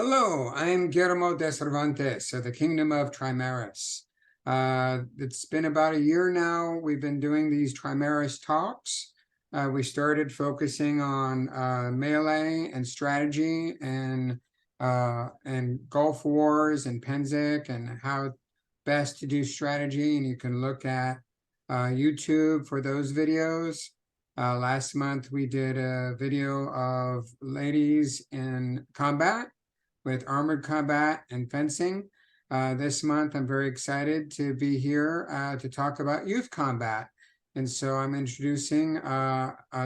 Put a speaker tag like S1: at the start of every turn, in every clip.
S1: Hello, I'm Guillermo de Cervantes of the Kingdom of Trimaris. It's been about a year now. We've been doing these Trimaris talks. We started focusing on melee and strategy and Gulf Wars and Penzik and how best to do strategy. And you can look at YouTube for those videos. Last month we did a video of ladies in combat with armored combat and fencing. This month, I'm very excited to be here to talk about youth combat. And so I'm introducing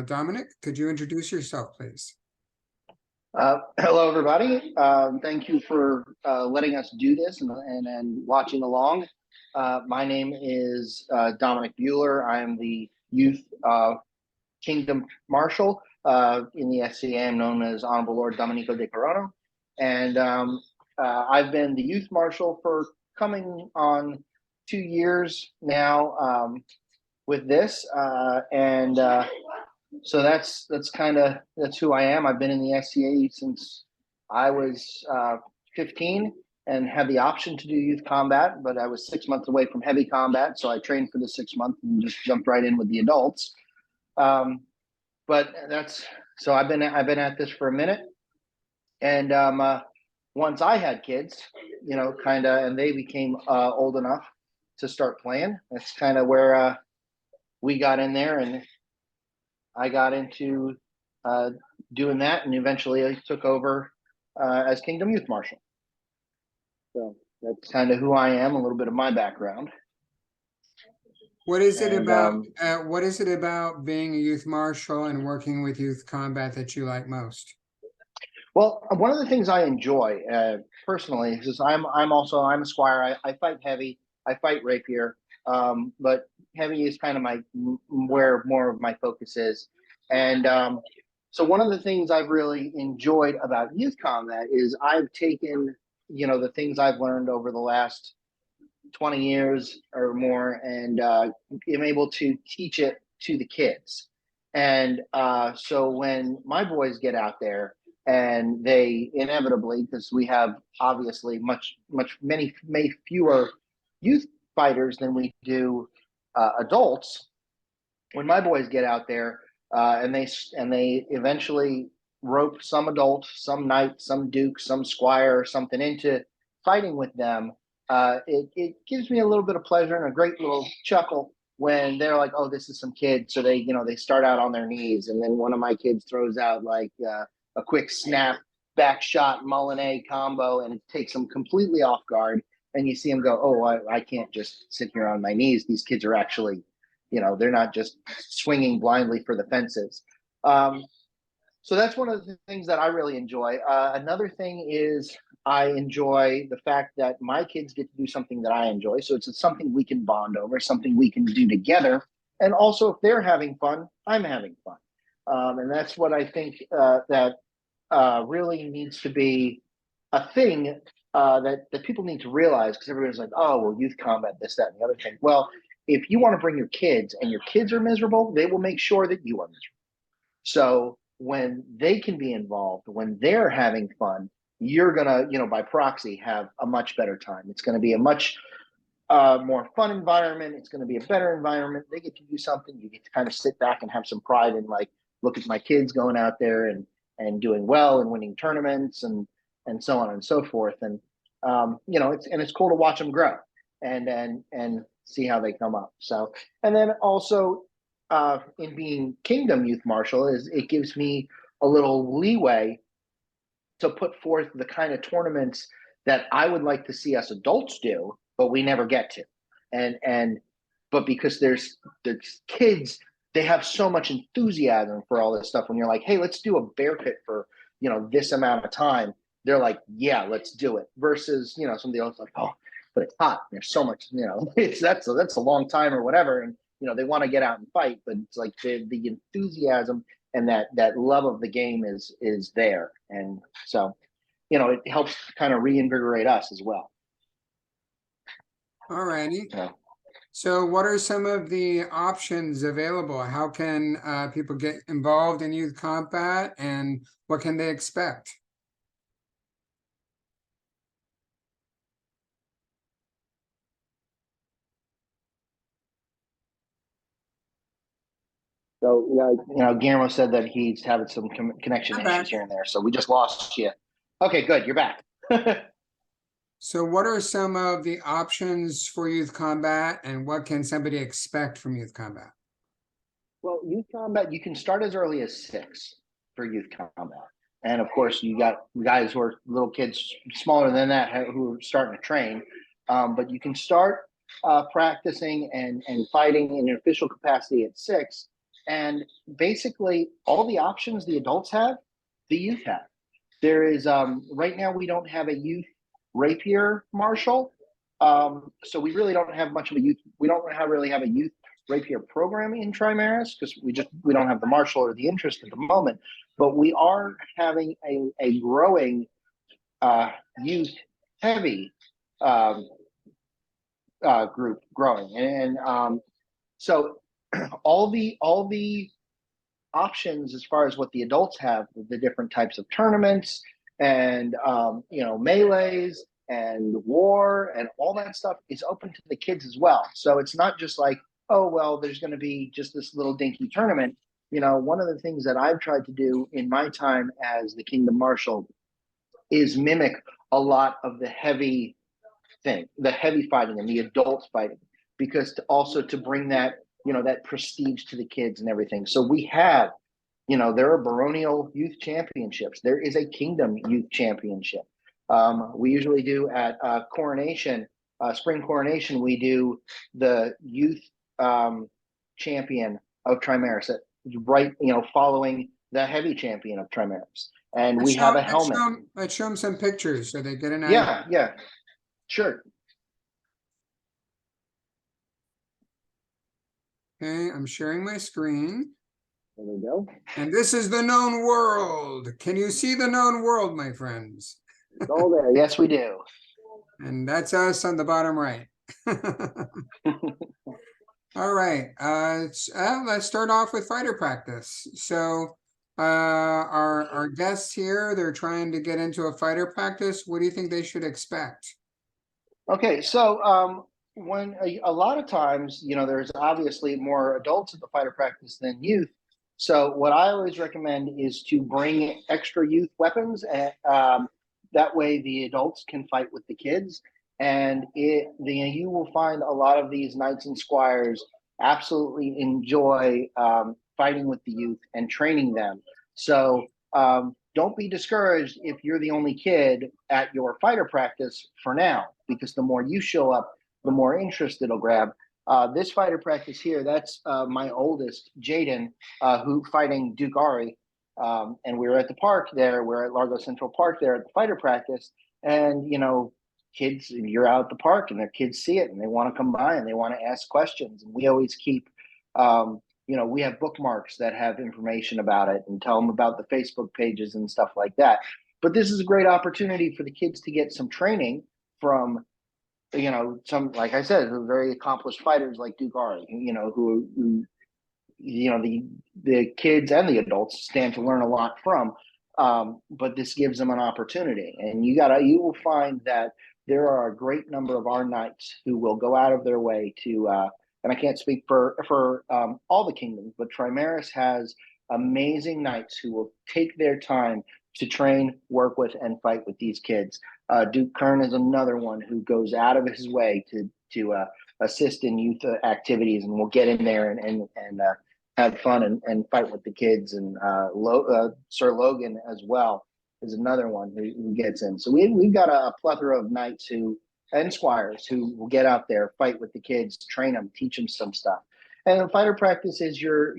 S1: Dominic. Could you introduce yourself, please?
S2: Hello, everybody. Thank you for letting us do this and watching along. My name is Dominic Bueller. I am the Youth Kingdom Marshal in the SCA. I'm known as Honorable Lord Domenico de Carono. And I've been the Youth Marshal for coming on 2 years now with this. So that's who I am. I've been in the SCA since I was 15 and had the option to do youth combat, but I was 6 months away from heavy combat. So I trained for the 6 months and just jumped right in with the adults. But so I've been at this for a minute. And once I had kids, and they became old enough to start playing, that's kind of where we got in there, and I got into doing that, and eventually I took over as Kingdom Youth Marshal. So that's kind of who I am, a little bit of my background.
S1: What is it about being a youth marshal and working with youth combat that you like most?
S2: Well, one of the things I enjoy personally is I'm a squire. I fight heavy. I fight rapier, but heavy is kind of where more of my focus is. And so one of the things I've really enjoyed about youth combat is I've taken the things I've learned over the last 20 years or more, and am able to teach it to the kids. And so when my boys get out there, and they inevitably, because we have obviously many fewer youth fighters than we do adults. When my boys get out there and they eventually rope some adult, some knight, some duke, some squire, or something into fighting with them, it gives me a little bit of pleasure and a great little chuckle when they're like, "Oh, this is some kid." So they start out on their knees, and then one of my kids throws out like a quick snap, back shot, Molinet combo, and it takes them completely off guard. And you see them go, "Oh, I can't just sit here on my knees. These kids are actually, they're not just swinging blindly for the fences." So that's one of the things that I really enjoy. Another thing is I enjoy the fact that my kids get to do something that I enjoy. So it's something we can bond over, something we can do together. And also, if they're having fun, I'm having fun. And that's what I think that really needs to be a thing that people need to realize, because everybody's like, "Oh, well, youth combat, this, that, and the other thing." Well, if you want to bring your kids and your kids are miserable, they will make sure that you are miserable. So when they can be involved, when they're having fun, you're going to, by proxy, have a much better time. It's going to be a much more fun environment. It's going to be a better environment. They get to do something. You get to kind of sit back and have some pride and like, look at my kids going out there and doing well and winning tournaments and so on and so forth. And, it's cool to watch them grow and see how they come up. So, and then also in being Kingdom Youth Marshal it gives me a little leeway to put forth the kind of tournaments that I would like to see us adults do, but we never get to. But because there's kids, they have so much enthusiasm for all this stuff. When you're like, "Hey, let's do a bear pit for, this amount of time," they're like, "Yeah, let's do it." Versus, somebody else like, "Oh, but it's hot. There's so much, that's a long time," or whatever. And, they want to get out and fight, but it's like the enthusiasm and that love of the game is there. And so, it helps kind of reinvigorate us as well.
S1: All righty. So what are some of the options available? How can people get involved in youth combat, and what can they expect?
S2: So, Guillermo said that he's having some connection
S1: I'm
S2: issues
S1: back.
S2: here and there. So we just lost you. Okay, good. You're back.
S1: So what are some of the options for youth combat, and what can somebody expect from youth combat?
S2: Well, youth combat, you can start as early as 6 for youth combat. And of course, you got guys who are little kids smaller than that who are starting to train. But you can start practicing and fighting in an official capacity at 6. And basically, all the options the adults have, the youth have. There is, right now, we don't have a youth rapier marshal. So we really don't have much of a youth, we don't really have a youth rapier program in Trimaris because we don't have the marshal or the interest at the moment. But we are having a growing youth heavy group growing, and so all the options as far as what the adults have, the different types of tournaments and melees and war and all that stuff is open to the kids as well. So it's not just like, oh well, there's going to be just this little dinky tournament. One of the things that I've tried to do in my time as the Kingdom Marshal is mimic a lot of the heavy fighting and the adult fighting, because to bring that that prestige to the kids and everything. So we have, there are baronial youth championships. There is a Kingdom youth championship. We usually do at coronation, spring coronation, we do the youth champion of Trimaris, right, following the heavy champion of Trimaris. And we have a helmet.
S1: Let's show them some pictures so they get an idea.
S2: Yeah, sure.
S1: Okay, I'm sharing my screen.
S2: There we go.
S1: And this is the known world. Can you see the known world, my friends?
S2: It's all there. Yes, we do.
S1: And that's us on the bottom right. All right, let's start off with fighter practice. So our guests here, they're trying to get into a fighter practice. What do you think they should expect?
S2: Okay, so when a lot of times, there's obviously more adults at the fighter practice than youth. So what I always recommend is to bring extra youth weapons, and that way the adults can fight with the kids. And you will find a lot of these knights and squires absolutely enjoy fighting with the youth and training them. So don't be discouraged if you're the only kid at your fighter practice for now, because the more you show up, the more interest it'll grab. This fighter practice here, that's my oldest, Jaden, who fighting Duke Ari. And we were at the park there. We're at Largo Central Park there at the fighter practice. And, kids, you're out at the park and their kids see it and they want to come by and they want to ask questions. And we always keep, we have bookmarks that have information about it and tell them about the Facebook pages and stuff like that. But this is a great opportunity for the kids to get some training from, some, like I said, very accomplished fighters like Duke Ari, who the kids and the adults stand to learn a lot from. But this gives them an opportunity, and you will find that there are a great number of our knights who will go out of their way to, and I can't speak for all the kingdoms, but Trimaris has amazing knights who will take their time to train, work with, and fight with these kids. Duke Kern is another one who goes out of his way to assist in youth activities, and will get in there and have fun and fight with the kids. And Sir Logan as well is another one who gets in. So we've got a plethora of knights and squires who will get out there, fight with the kids, train them, teach them some stuff. And the fighter practice is your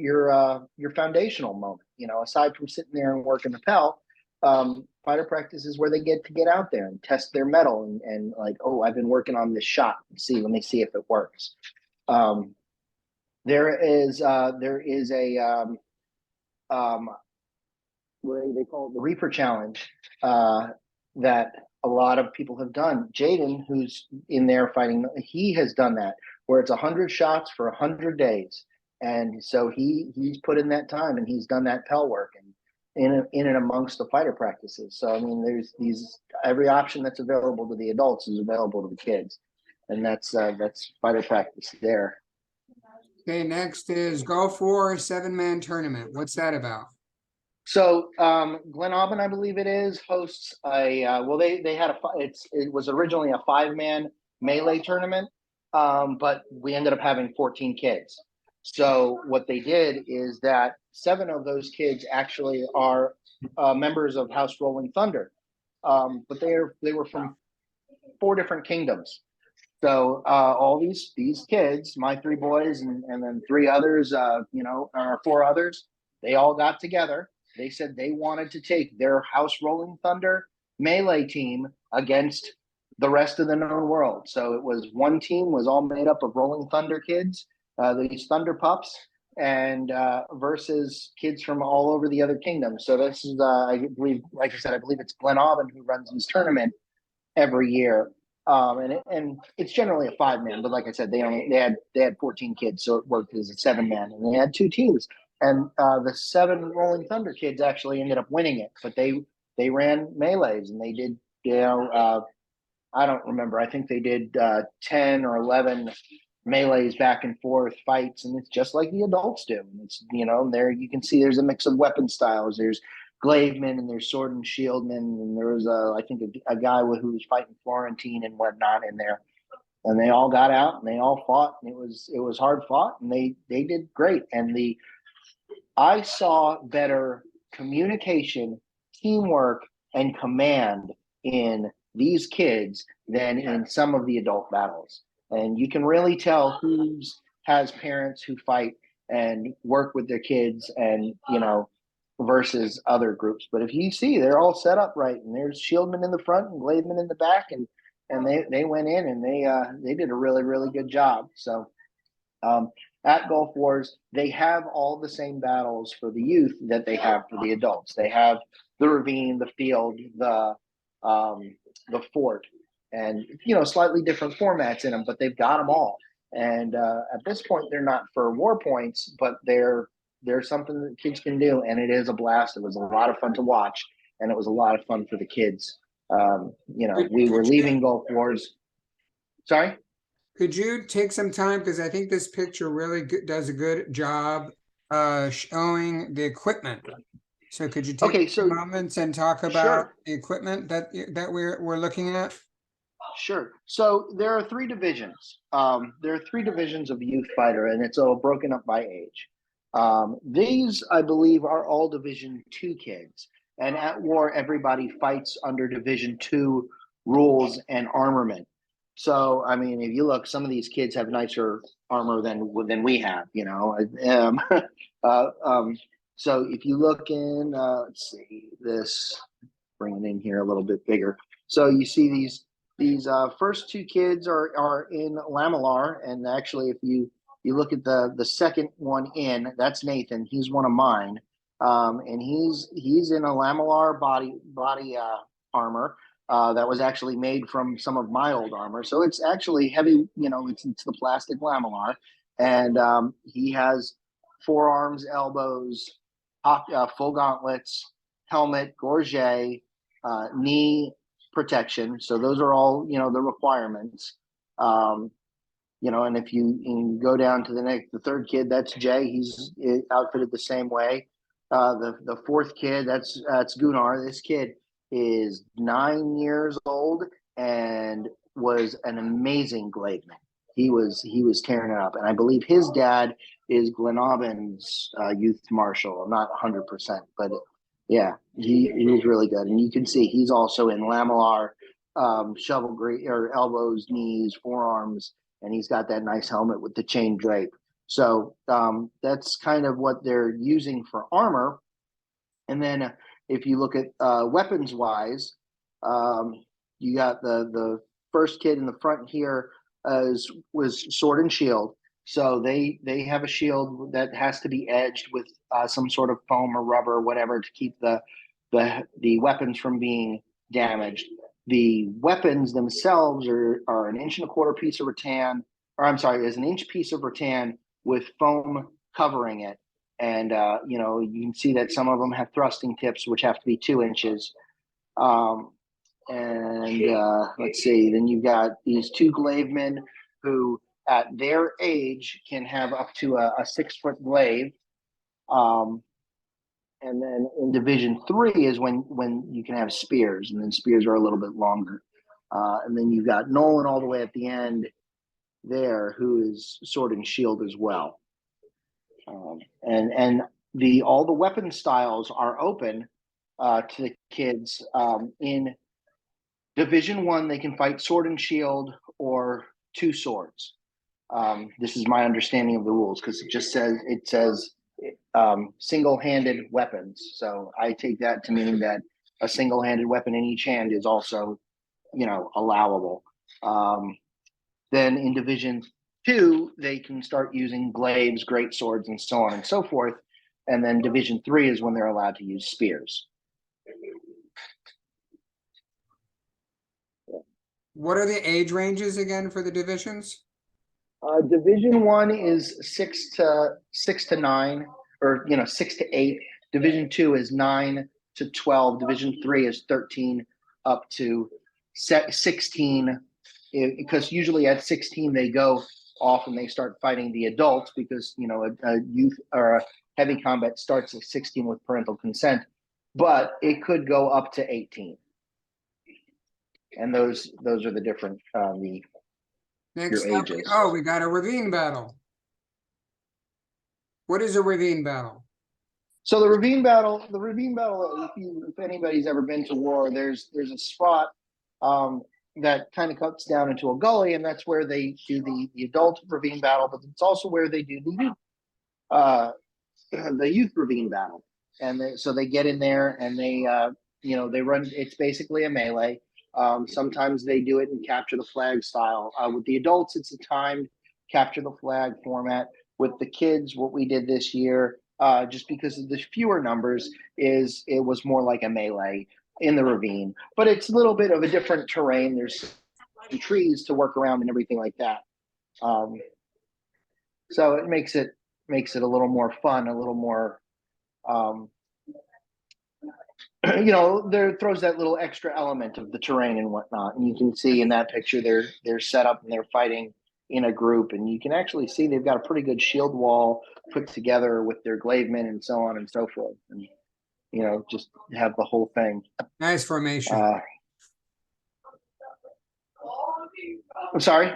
S2: foundational moment. Aside from sitting there and working the pel, fighter practice is where they get out there and test their mettle and like, oh, I've been working on this shot. Let me see if it works. There is a what do they call it? The Reaper Challenge that a lot of people have done. Jaden, who's in there fighting, he has done that, where it's 100 shots for 100 days. And so he's put in that time and he's done that pel work and in and amongst the fighter practices. So I mean, there's every option that's available to the adults is available to the kids, and that's fighter practice there.
S1: Okay, next is Gulf War 7-man tournament. What's that about?
S2: So Glen Aubin, I believe it is, hosts a well, they had it was originally a 5-man melee tournament, but we ended up having 14 kids. So what they did is that 7 of those kids actually are members of House Rolling Thunder, but they were from 4 different kingdoms. So all these kids, my 3 boys and then 3 others, or 4 others, they all got together. They said they wanted to take their House Rolling Thunder melee team against the rest of the known world. So it was one team was all made up of Rolling Thunder kids, these Thunder pups, and versus kids from all over the other kingdoms. So this is, I believe, like I said, I believe it's Glen Aubin who runs this tournament every year. And it's generally a 5-man, but like I said, they had 14 kids, so it worked as a 7-man, and they had 2 teams. And the 7 Rolling Thunder kids actually ended up winning it, but they ran melees and they did, I don't remember. I think they did 10 or 11 melees back and forth fights, and it's just like the adults do. And it's there you can see there's a mix of weapon styles. There's Glavemen and there's sword and shieldmen, and there was I think a guy who was fighting Florentine and whatnot in there. And they all got out and they all fought, and it was hard fought, and they did great. And I saw better communication, teamwork, and command in these kids than in some of the adult battles. And you can really tell who has parents who fight and work with their kids, and versus other groups. But if you see, they're all set up right, and there's shieldmen in the front and glademen in the back, and they went in and they did a really, really good job. So at Gulf Wars, they have all the same battles for the youth that they have for the adults. They have the ravine, the field, the fort, and slightly different formats in them, but they've got them all. And at this point, they're not for war points, but they're something that kids can do, and it is a blast. It was a lot of fun to watch, and it was a lot of fun for the kids. We were leaving Gulf Wars. Sorry?
S1: Could you take some time, because I think this picture really does a good job showing the equipment. So could you take some moments and talk about the equipment that we're looking at?
S2: Sure. So there are 3 divisions. There are 3 divisions of youth fighter, and it's all broken up by age. These, I believe, are all Division 2 kids. And at war, everybody fights under Division 2 rules and armament. So, I mean, if you look, some of these kids have nicer armor than we have, so if you look in, let's see, this, bring it in here a little bit bigger. So you see these first 2 kids are in Lamellar, and actually, if you look at the second one in, that's Nathan. He's one of mine, and he's in a Lamellar body armor. That was actually made from some of my old armor. So it's actually heavy, it's the plastic Lamellar. And he has forearms, elbows, full gauntlets, helmet, gorget, knee protection. So those are all, the requirements. And if you go down to the 3rd kid, that's Jay. He's outfitted the same way. The 4th kid, that's Gunnar. This kid is 9 years old and was an amazing glademan. He was tearing it up, and I believe his dad is Glen Aubin's youth marshal. I'm not 100%, but yeah, he was really good. And you can see he's also in Lamellar, shovel or elbows, knees, forearms, and he's got that nice helmet with the chain drape. So that's kind of what they're using for armor. And then if you look at weapons wise, you got the first kid in the front here was sword and shield. So they have a shield that has to be edged with some sort of foam or rubber or whatever to keep the weapons from being damaged. The weapons themselves are an 1.25 piece of rattan, or I'm sorry, is an inch piece of rattan with foam covering it. And, you can see that some of them have thrusting tips, which have to be 2 inches. Let's see, then you've got these 2 glavemen who at their age can have up to a 6-foot glaive. And then in Division 3 is when you can have spears, and then spears are a little bit longer. And then you've got Nolan all the way at the end there, who is sword and shield as well. And all the weapon styles are open to the kids. In Division 1, they can fight sword and shield or 2 swords. This is my understanding of the rules, because it says single-handed weapons. So I take that to mean that a single-handed weapon in each hand is also, allowable. Then in Division 2, they can start using glaives, great swords, and so on and so forth. And then Division 3 is when they're allowed to use spears.
S1: What are the age ranges again for the divisions?
S2: Division 1 is 6 to 9, or 6 to 8. Division 2 is 9 to 12. Division 3 is 13 up to 16. Because usually at 16 they go off and they start fighting the adults, because a youth or a heavy combat starts at 16 with parental consent, but it could go up to 18. And those are the different
S1: Next
S2: your
S1: up,
S2: ages.
S1: we got a ravine battle. What is a ravine battle?
S2: So the ravine battle, if anybody's ever been to war, there's a spot that kind of cuts down into a gully, and that's where they do the adult ravine battle, but it's also where they do the youth ravine battle. And so they get in there and they run. It's basically a melee. Sometimes they do it in capture the flag style. With the adults, it's a timed capture the flag format. With the kids, what we did this year, just because of the fewer numbers, it was more like a melee in the ravine, but it's a little bit of a different terrain. There's some trees to work around and everything like that. So it makes it a little more fun, a little more, there throws that little extra element of the terrain and whatnot. And you can see in that picture, they're set up and they're fighting in a group, and you can actually see they've got a pretty good shield wall put together with their glavemen and so on and so forth. And just have the whole thing.
S1: Nice formation.
S2: I'm sorry?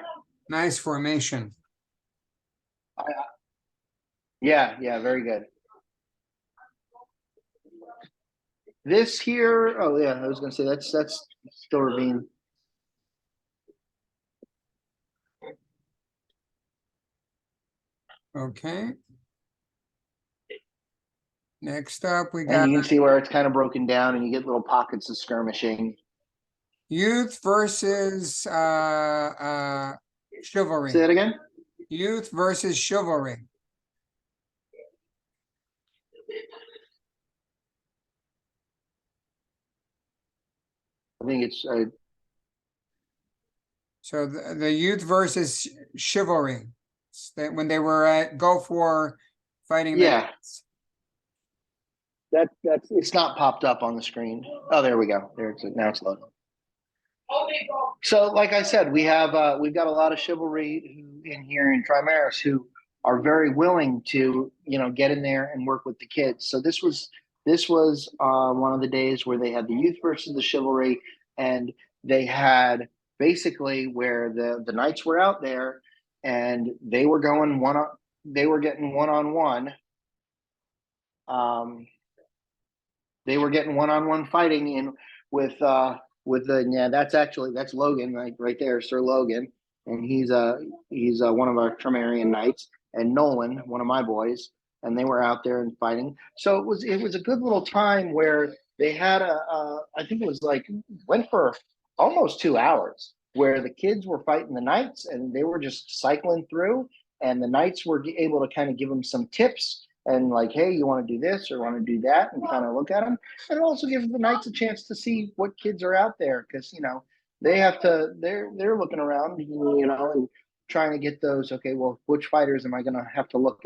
S1: Nice formation.
S2: Yeah, very good. This here, oh yeah, I was gonna say that's still ravine.
S1: Okay. Next up, we
S2: And
S1: got
S2: you can see where it's kind of broken down, and you get little pockets of skirmishing.
S1: youth versus chivalry.
S2: Say that again?
S1: Youth versus chivalry.
S2: I think it's
S1: So the youth versus chivalry. When they were at Gulf War fighting the
S2: yeah. That's it's not popped up on the screen. Oh, there we go. Now it's loading. So, like I said, we've got a lot of chivalry in here in Trimaris who are very willing to get in there and work with the kids. So this was one of the days where they had the youth versus the chivalry, and they had basically where the knights were out there and they were getting one-on-one. They were getting one-on-one fighting in with that's Logan right there, Sir Logan, and he's one of our Tremarian knights, and Nolan, one of my boys, and they were out there and fighting. So it was a good little time where they had I think it was went for almost 2 hours, where the kids were fighting the knights and they were just cycling through, and the knights were able to kind of give them some tips and hey, you want to do this or want to do that, and kind of look at them. And it also gives the knights a chance to see what kids are out there, because they're looking around, and trying to get those. Okay, well, which fighters am I going to have to look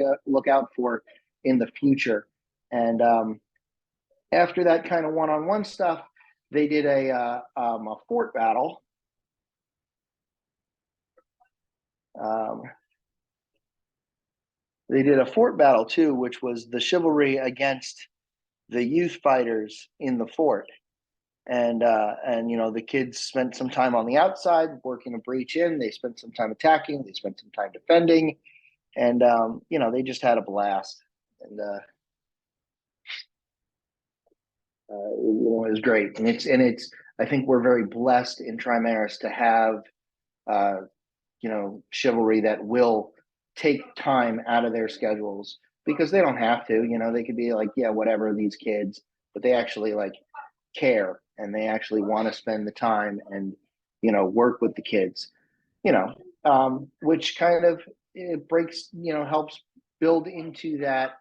S2: out for in the future? And after that kind of one-on-one stuff, they did a fort battle. Um, they did a fort battle too, which was the chivalry against the youth fighters in the fort. And you know, the kids spent some time on the outside working a breach in. They spent some time attacking. They spent some time defending, and you know, they just had a blast. And you know, it was great. And it's. I think we're very blessed in Trimaris to have uh, you know, chivalry that will take time out of their schedules because they don't have to. You know, they could be like, yeah, whatever, these kids, but they actually like care and they actually want to spend the time and, you know, work with the kids, you know, which kind of it breaks, you know, helps build into that,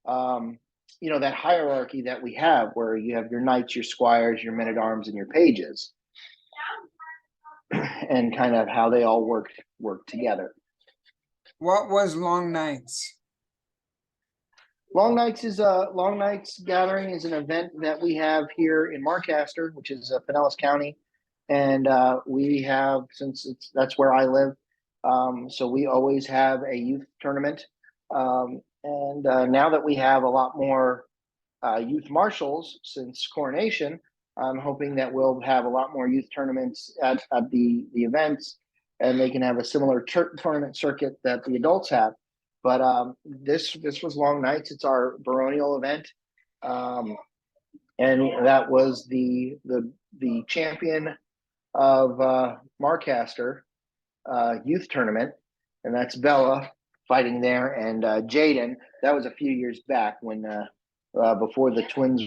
S2: um, you know, that hierarchy that we have where you have your knights, your squires, your men at arms, and your pages, and kind of how they all work together.
S1: What was Long Nights?
S2: Long Nights Gathering is an event that we have here in Marcaster, which is Pinellas County, and we have, since that's where I live, so we always have a youth tournament. And now that we have a lot more youth marshals since coronation, I'm hoping that we'll have a lot more youth tournaments at the events, and they can have a similar tournament circuit that the adults have. But this was Long Nights. It's our baronial event, and that was the champion of Marcaster youth tournament, and that's Bella fighting there, and Jaden. That was a few years back when before the twins.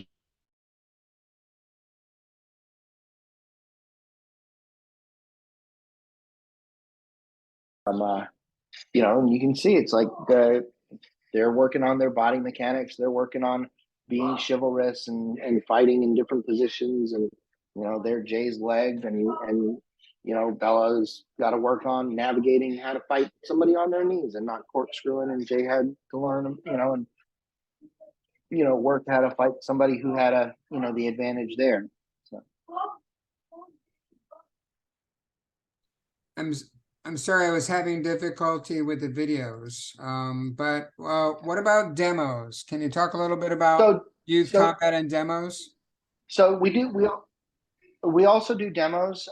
S2: You know, and you can see it's like they're working on their body mechanics. They're working on being chivalrous and fighting in different positions. And, you know, they're Jay's legs and, you know, Bella's got to work on navigating how to fight somebody on their knees and not corkscrewing. And Jay had to learn, you know, and, you know, work how to fight somebody who had a, you know, the advantage there. So.
S1: I'm I'm sorry, I was having difficulty with the videos. But what about demos? Can you talk a little bit about
S2: So,
S1: youth
S2: so,
S1: combat and demos?
S2: so we also do demos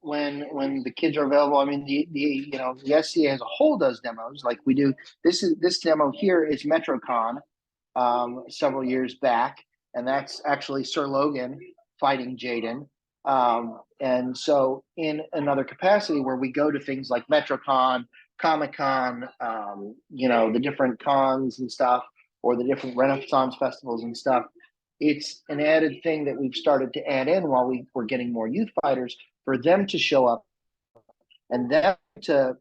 S2: when the kids are available. I mean, the you know, the SCA as a whole does demos. Like we do. This demo here is MetroCon several years back, and that's actually Sir Logan fighting Jaden. And so in another capacity where we go to things like MetroCon, Comic Con, you know, the different cons and stuff, or the different Renaissance festivals and stuff, it's an added thing that we've started to add in while we were getting more youth fighters for them to show up and them to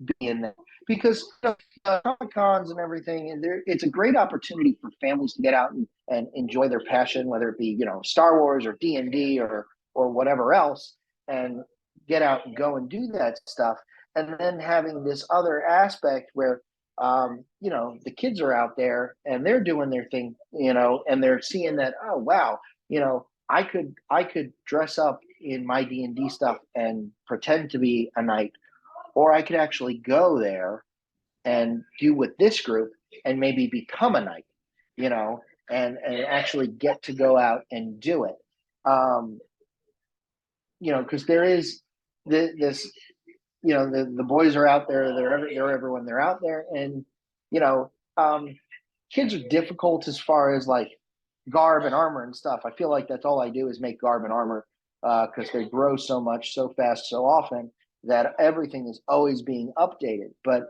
S2: be in there because Comic Cons and everything, and it's a great opportunity for families to get out and enjoy their passion, whether it be, you know, Star Wars or D&D or whatever else, and get out and go and do that stuff. And then having this other aspect where you know, the kids are out there and they're doing their thing, you know, and they're seeing that, oh wow, you know, I could dress up in my D&D stuff and pretend to be a knight, or I could actually go there and do with this group and maybe become a knight, you know, and actually get to go out and do it. You know, because there is this, you know, the boys are out there, they're everyone, they're out there, and you know, kids are difficult as far as like garb and armor and stuff. I feel like that's all I do is make garb and armor because they grow so much, so fast, so often that everything is always being updated. But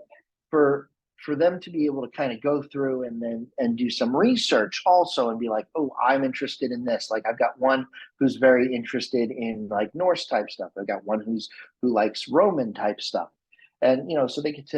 S2: for for them to be able to kind of go through and then and do some research also and be like, oh, I'm interested in this. Like I've got one who's very interested in like Norse type stuff. I've got one who likes Roman type stuff. And you know, so they get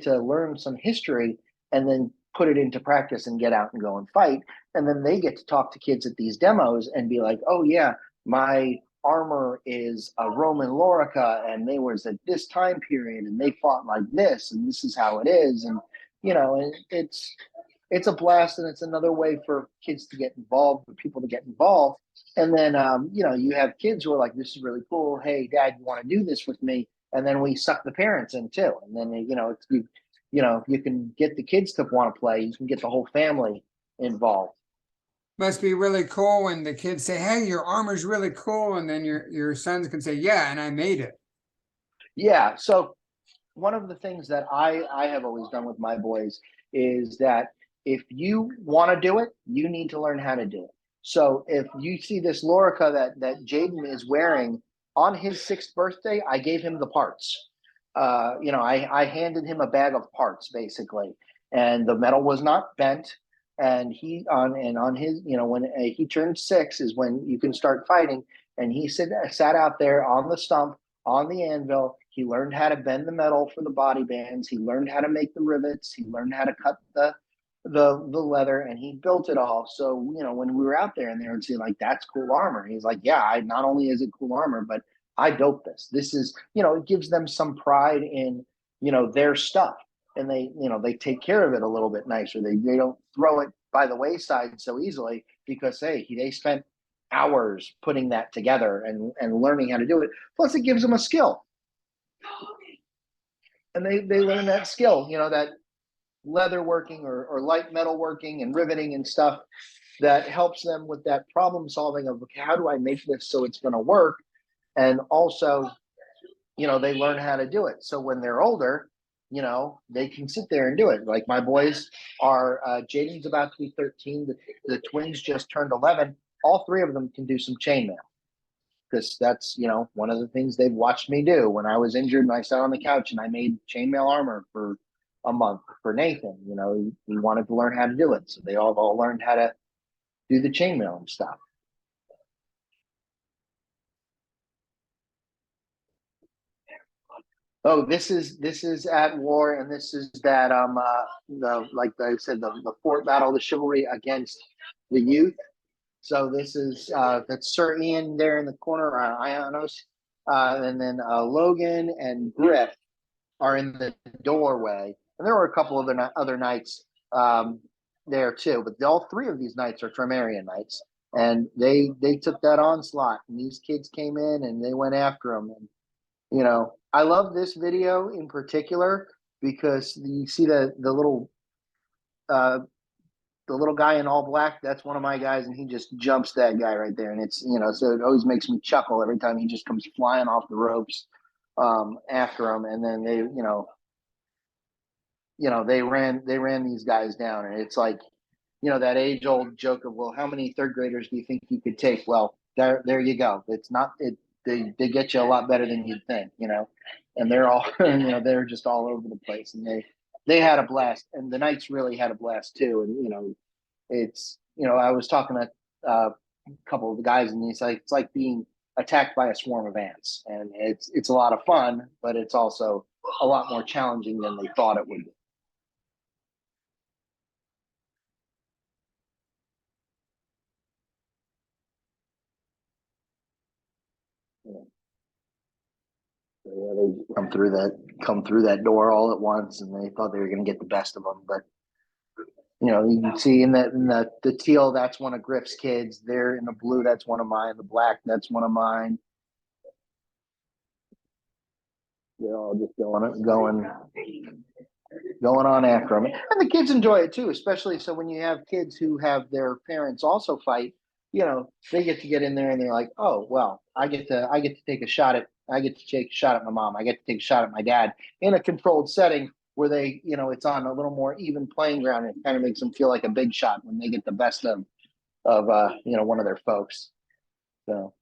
S2: to learn some history and then put it into practice and get out and go and fight. And then they get to talk to kids at these demos and be like, oh yeah, my armor is a Roman lorica and they was at this time period and they fought like this and this is how it is. And you know, and it's a blast and it's another way for kids to get involved, for people to get involved. And then you know, you have kids who are like, this is really cool. Hey, Dad, you want to do this with me? and then we suck the parents in too. And then you can get the kids to want to play. You can get the whole family involved.
S1: Must be really cool when the kids say, "Hey, your armor's really cool," and then your sons can say, "Yeah, and I made it."
S2: Yeah. So one of the things that I have always done with my boys is that if you want to do it, you need to learn how to do it. So if you see this Lorica that Jaden is wearing on his 6th birthday, I gave him the parts. I handed him a bag of parts basically, and the metal was not bent. And on his, when he turned 6 is when you can start fighting. And he sat out there on the stump on the anvil. He learned how to bend the metal for the body bands. He learned how to make the rivets. He learned how to cut the leather, and he built it all. So when we were out there and they would say like, "That's cool armor," he's like, "Yeah, not only is it cool armor, but I built this. This is it gives them some pride in their stuff, and they take care of it a little bit nicer. They don't throw it by the wayside so easily because they spent hours putting that together and learning how to do it. Plus, it gives them a skill, and they learn that skill. That leather working or light metal working and riveting and stuff that helps them with that problem solving of, okay, how do I make this so it's going to work? And also, they learn how to do it. So when they're older, they can sit there and do it. Like my boys are, Jaden's about to be 13. The twins just turned 11. All 3 of them can do some chainmail because that's, one of the things they've watched me do. When I was injured and I sat on the couch and I made chainmail armor for a month for Nathan, he wanted to learn how to do it. So they all learned how to do the chainmail and stuff. Oh, this is at war, and this is that like I said, the fort battle, the chivalry against the youth. So this is that's Sir Ian there in the corner, Ionos, and then Logan and Griff are in the doorway, and there were a couple of other knights there too. But all 3 of these knights are Trimarian knights, and they took that onslaught, and these kids came in and they went after them. And I love this video in particular because you see the little guy in all black. That's one of my guys, and he just jumps that guy right there. And it's so it always makes me chuckle every time he just comes flying off the ropes after him. And then they ran these guys down, and it's like that age old joke of, well, how many 3rd graders do you think you could take? Well, there you go. It's not it. They get you a lot better than you'd think, and they're all, they're just all over the place, and they had a blast, and the Knights really had a blast too. And, it's, I was talking to a couple of the guys, and it's like being attacked by a swarm of ants, and it's a lot of fun, but it's also a lot more challenging than they thought it would be. Yeah. So, yeah, they come through that door all at once, and they thought they were going to get the best of them. But you can see in the teal, that's one of Griff's kids. There in the blue, that's one of mine. The black, that's one of mine. They're all just going on after them, and the kids enjoy it too. Especially so when you have kids who have their parents also fight, they get in there and they're like, oh well, I get to take a shot at my mom. I get to take a shot at my dad in a controlled setting where they, it's on a little more even playing ground. It kind of makes them feel like a big shot when they get the best of one of their folks. So.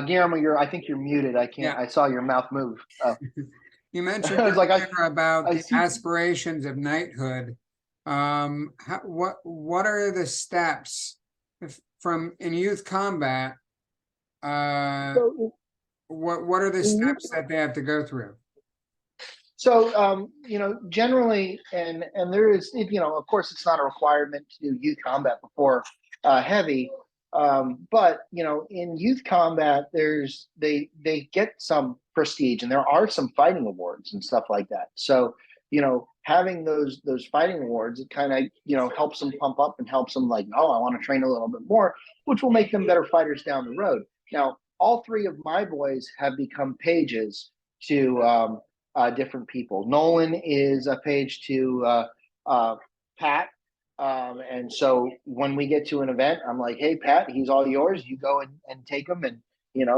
S2: Guillermo, I think you're muted. I can't. Yeah. I saw your mouth move.
S1: You mentioned about the aspirations of knighthood. What are the steps in youth combat? What are the steps that they have to go through?
S2: So, generally, and there is, of course, it's not a requirement to do youth combat before heavy. But in youth combat, they get some prestige, and there are some fighting awards and stuff like that. So having those fighting awards, it kind of helps them pump up and helps them like, oh, I want to train a little bit more, which will make them better fighters down the road. Now, all three of my boys have become pages to different people. Nolan is a page to Pat. And so when we get to an event, I'm like, hey, Pat, he's all yours. You go and take him and,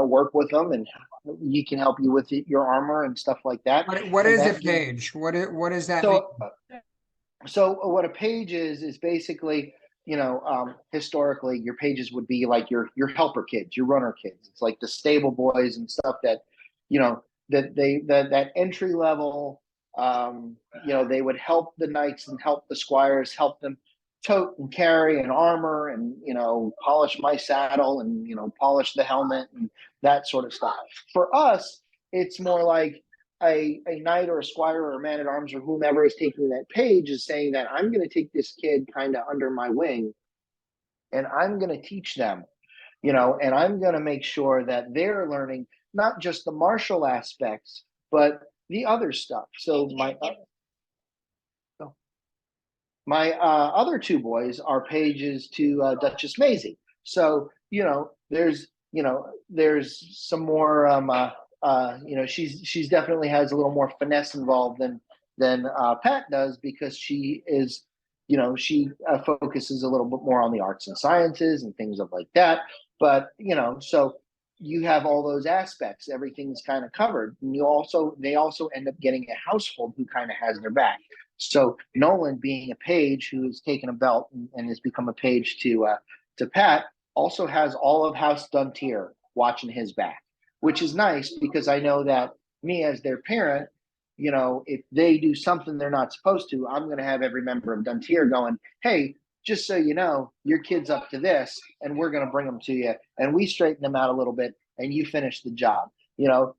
S2: work with them, and he can help you with your armor and stuff like that.
S1: What
S2: And
S1: is a
S2: that
S1: page? What does that mean?
S2: So what a page is basically, historically your pages would be like your helper kids, your runner kids. It's like the stable boys and stuff that, that entry level, they would help the knights and help the squires, help them tote and carry and armor and, polish my saddle and, polish the helmet and that sort of stuff. For us, it's more like a knight or a squire or a man at arms or whomever is taking that page is saying that I'm going to take this kid kind of under my wing and I'm going to teach them, and I'm going to make sure that they're learning not just the martial aspects, but the other stuff. So my other two boys are pages to Duchess Maisie. So, there's some more, she's definitely has a little more finesse involved than Pat does, because she is, she focuses a little bit more on the arts and sciences and things of like that. But, so you have all those aspects, everything's kind of covered. And they also end up getting a household who kind of has their back. So Nolan, being a page who has taken a belt and has become a page to Pat, also has all of House Duntier watching his back, which is nice because I know that me as their parent, if they do something they're not supposed to, I'm going to have every member of Duntier going, hey, just so you know, your kid's up to this, and we're going to bring them to you, and we straighten them out a little bit, and you finish the job.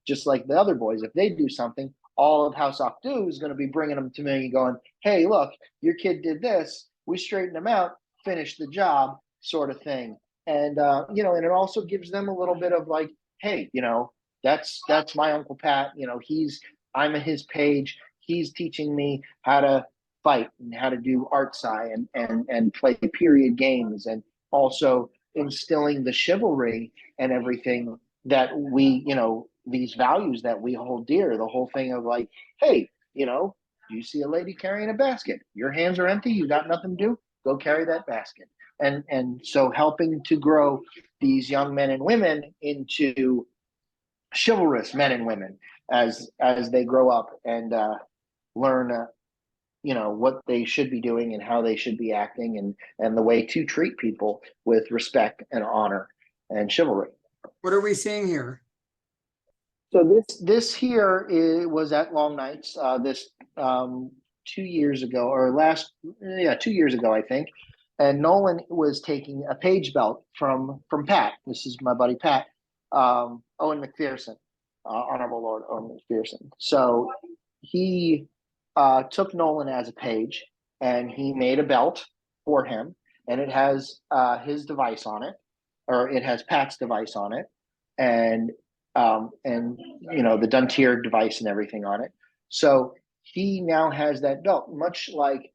S2: Just like the other boys, if they do something, all of House Octu is going to be bringing them to me and going, hey, look, your kid did this. We straightened them out, finish the job, sort of thing. And, and it also gives them a little bit of like, hey, that's my Uncle Pat. I'm his page. He's teaching me how to fight and how to do art sci and play period games, and also instilling the chivalry and everything that we, these values that we hold dear. The whole thing of like, hey, you see a lady carrying a basket, your hands are empty, you got nothing to do, go carry that basket. And so helping to grow these young men and women into chivalrous men and women as they grow up and learn what they should be doing and how they should be acting, and the way to treat people with respect and honor and chivalry.
S1: What are we seeing here?
S2: So this here was at Long Nights this 2 years ago, or 2 years ago, I think. And Nolan was taking a page belt from Pat. This is my buddy Pat, Owen McPherson, Honorable Lord Owen McPherson. So he took Nolan as a page, and he made a belt for him, and it has his device on it, or it has Pat's device on it, and the Duntier device and everything on it. So he now has that belt, much like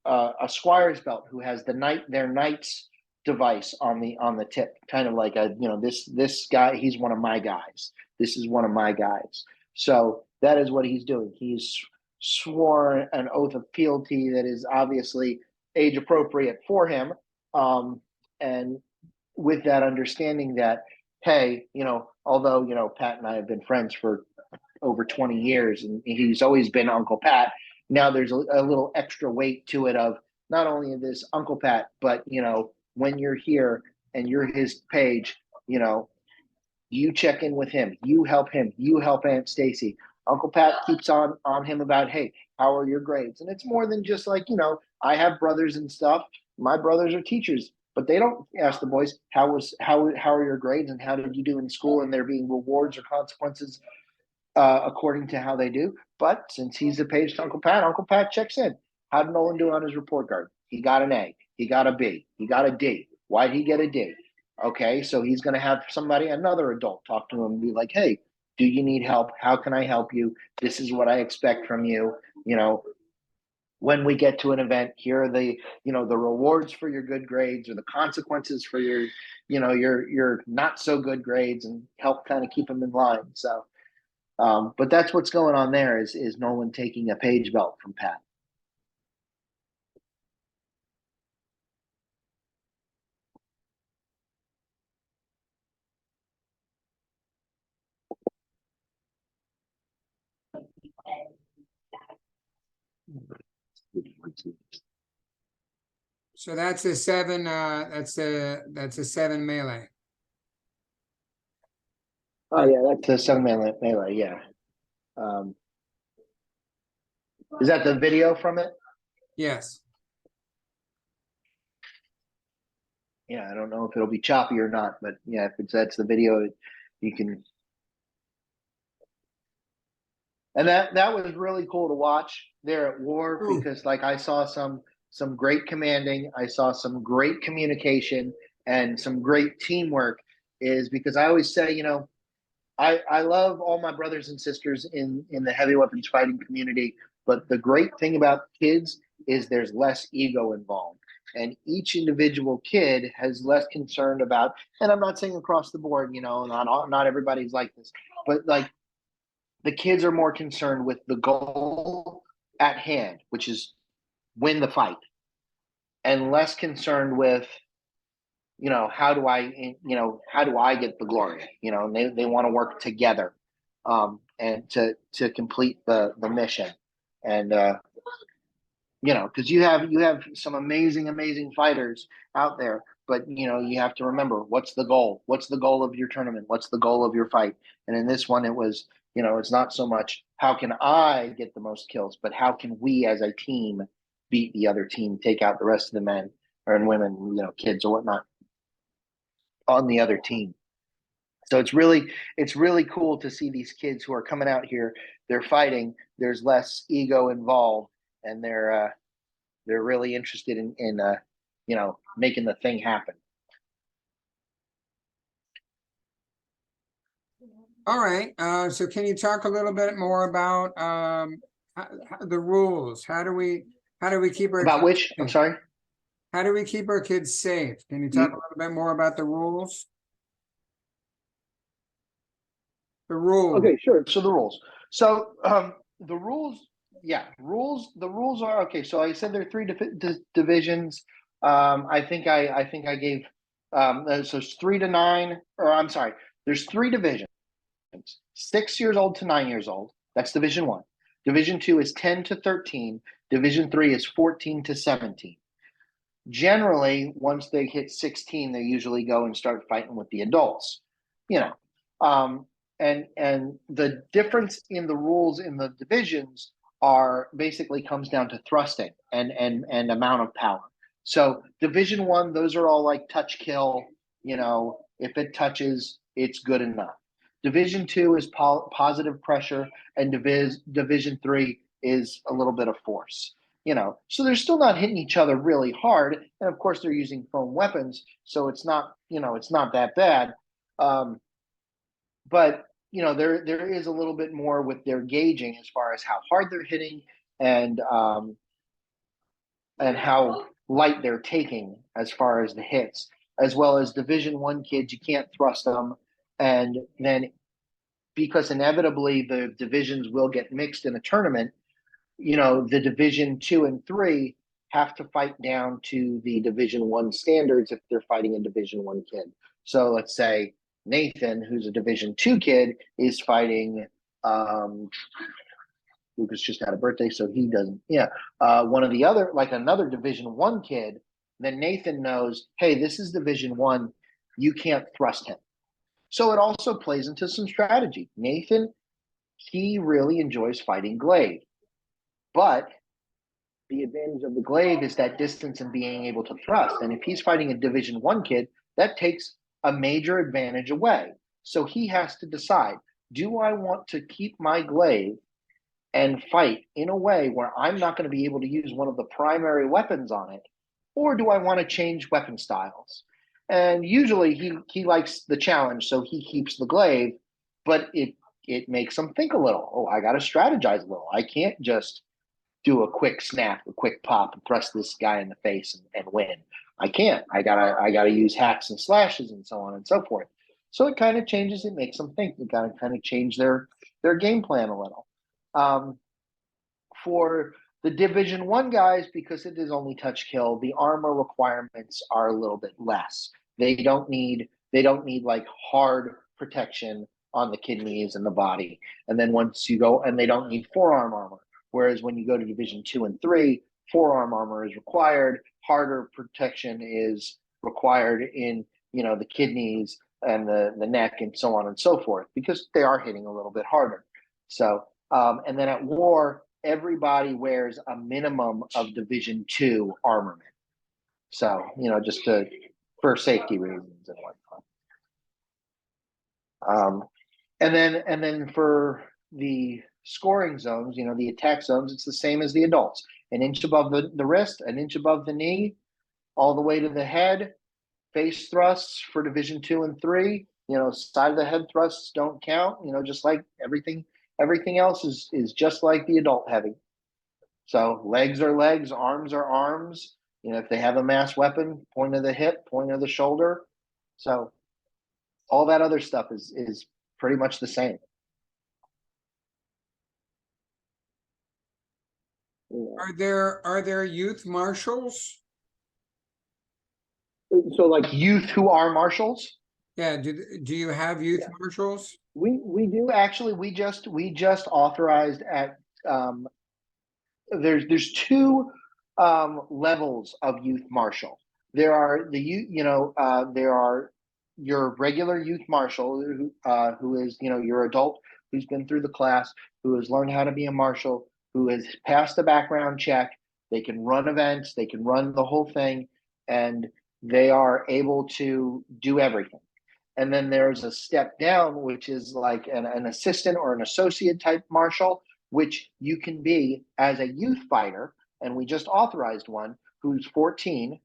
S2: a squire's belt who has their knight's device on the tip, kind of like this guy, he's one of my guys. This is one of my guys. So that is what he's doing. He's sworn an oath of fealty that is obviously age appropriate for him, and with that understanding that, hey, although Pat and I have been friends for over 20 years and he's always been Uncle Pat, now there's a little extra weight to it of not only this Uncle Pat, but when you're here and you're his page, you check in with him, you help Aunt Stacy. Uncle Pat keeps on him about, hey, how are your grades? And it's more than just like, I have brothers and stuff. My brothers are teachers, but they don't ask the boys, how are your grades and how did you do in school? And there being rewards or consequences according to how they do. But since he's a page to Uncle Pat checks in. How did Nolan do on his report card? He got an A. He got a B. He got a D. Why'd he get a D? Okay, so he's going to have another adult, talk to him and be like, hey, do you need help? How can I help you? This is what I expect from you. when we get to an event, here are the, the rewards for your good grades or the consequences for your, your not so good grades, and help kind of keep them in line. So, but that's what's going on there is Nolan taking a page belt from Pat.
S1: So that's a 7, that's a 7 melee.
S2: Oh yeah, that's a 7 melee. Yeah. Um, is that the video from it?
S1: Yes.
S2: Yeah, I don't know if it'll be choppy or not, but yeah, if that's the video, you can. And that was really cool to watch there at war,
S1: Ooh.
S2: because like I saw some great commanding, I saw some great communication and some great teamwork. Is because I always say, I love all my brothers and sisters in the heavy weapons fighting community, but the great thing about kids is there's less ego involved. And each individual kid has less concern about, and I'm not saying across the board, not everybody's like this, but like the kids are more concerned with the goal at hand, which is win the fight, and less concerned with, how do I get the glory, and they want to work together, and to complete the mission. And because you have some amazing fighters out there, but you have to remember, what's the goal of your tournament, what's the goal of your fight. And in this one, it was, it's not so much how can I get the most kills, but how can we as a team beat the other team, take out the rest of the men or women, kids or whatnot on the other team. So it's really cool to see these kids who are coming out here, they're fighting, there's less ego involved, and they're really interested in making the thing happen.
S1: All right. So can you talk a little bit more about the rules? How do we keep our
S2: About
S1: kids
S2: which, I'm
S1: safe?
S2: sorry?
S1: How do we keep our kids safe? Can you talk a little bit more about the rules? The rules.
S2: Okay, sure. So the rules. So the rules, the rules are okay. So I said there are three divisions. I think I gave so it's 3 to 9, or I'm sorry. There's three divisions: 6 years old to 9 years old. That's Division 1. Division 2 is 10 to 13. Division 3 is 14 to 17. Generally, once they hit 16, they usually go and start fighting with the adults. You know, um, and the difference in the rules in the divisions are basically comes down to thrusting and amount of power. So Division 1, those are all like touch kill. If it touches, it's good enough. Division 2 is positive pressure, and Division 3 is a little bit of force. So they're still not hitting each other really hard, and of course they're using foam weapons, so it's not that bad. But there is a little bit more with their gauging as far as how hard they're hitting, and how light they're taking as far as the hits, as well as Division 1 kids, you can't thrust them, and then because inevitably the divisions will get mixed in a tournament, the Division 2 and 3 have to fight down to the Division 1 standards if they're fighting a Division 1 kid. So let's say Nathan, who's a Division 2 kid, is fighting Lucas just had a birthday, so he doesn't. Yeah, one of the other, like another Division 1 kid, then Nathan knows, hey, this is Division 1, you can't thrust him. So it also plays into some strategy. Nathan, he really enjoys fighting glaive, but the advantage of the glaive is that distance and being able to thrust. And if he's fighting a Division 1 kid, that takes a major advantage away. So he has to decide, do I want to keep my glaive and fight in a way where I'm not going to be able to use one of the primary weapons on it, or do I want to change weapon styles? And usually he likes the challenge, so he keeps the glaive, but it makes him think a little. Oh, I got to strategize a little. I can't just do a quick snap, a quick pop, and thrust this guy in the face and win. I can't. I gotta use hacks and slashes and so on and so forth. So it kind of changes. It makes them think. It kind of change their game plan a little. For the Division 1 guys, because it is only touch kill, the armor requirements are a little bit less. They don't need like hard protection on the kidneys and the body. And then once you go, and they don't need forearm armor. Whereas when you go to Division 2 and 3, forearm armor is required. Harder protection is required in, you know, the kidneys and the neck and so on and so forth, because they are hitting a little bit harder. So, and then at war, everybody wears a minimum of Division 2 armament. So, you know, just for safety reasons and whatnot. And then for the scoring zones, you know, the attack zones, it's the same as the adults. An inch above the wrist, an inch above the knee, all the way to the head. Face thrusts for Division 2 and 3. You know, side of the head thrusts don't count. You know, just like everything else is just like the adult heavy. So legs are legs, arms are arms. You know, if they have a mass weapon, point of the hip, point of the shoulder. So all that other stuff is pretty much the same.
S1: Are there youth marshals?
S2: So like youth who are marshals?
S1: Yeah, do you have youth marshals?
S2: We do actually. We just authorized at there's two levels of youth marshal. There are there are your regular youth marshal who is, you know, your adult who's been through the class, who has learned how to be a marshal, who has passed the background check. They can run events, they can run the whole thing, and they are able to do everything. And then there's a step down, which is like an assistant or an associate type marshal, which you can be as a youth fighter. And we just authorized one who's 14,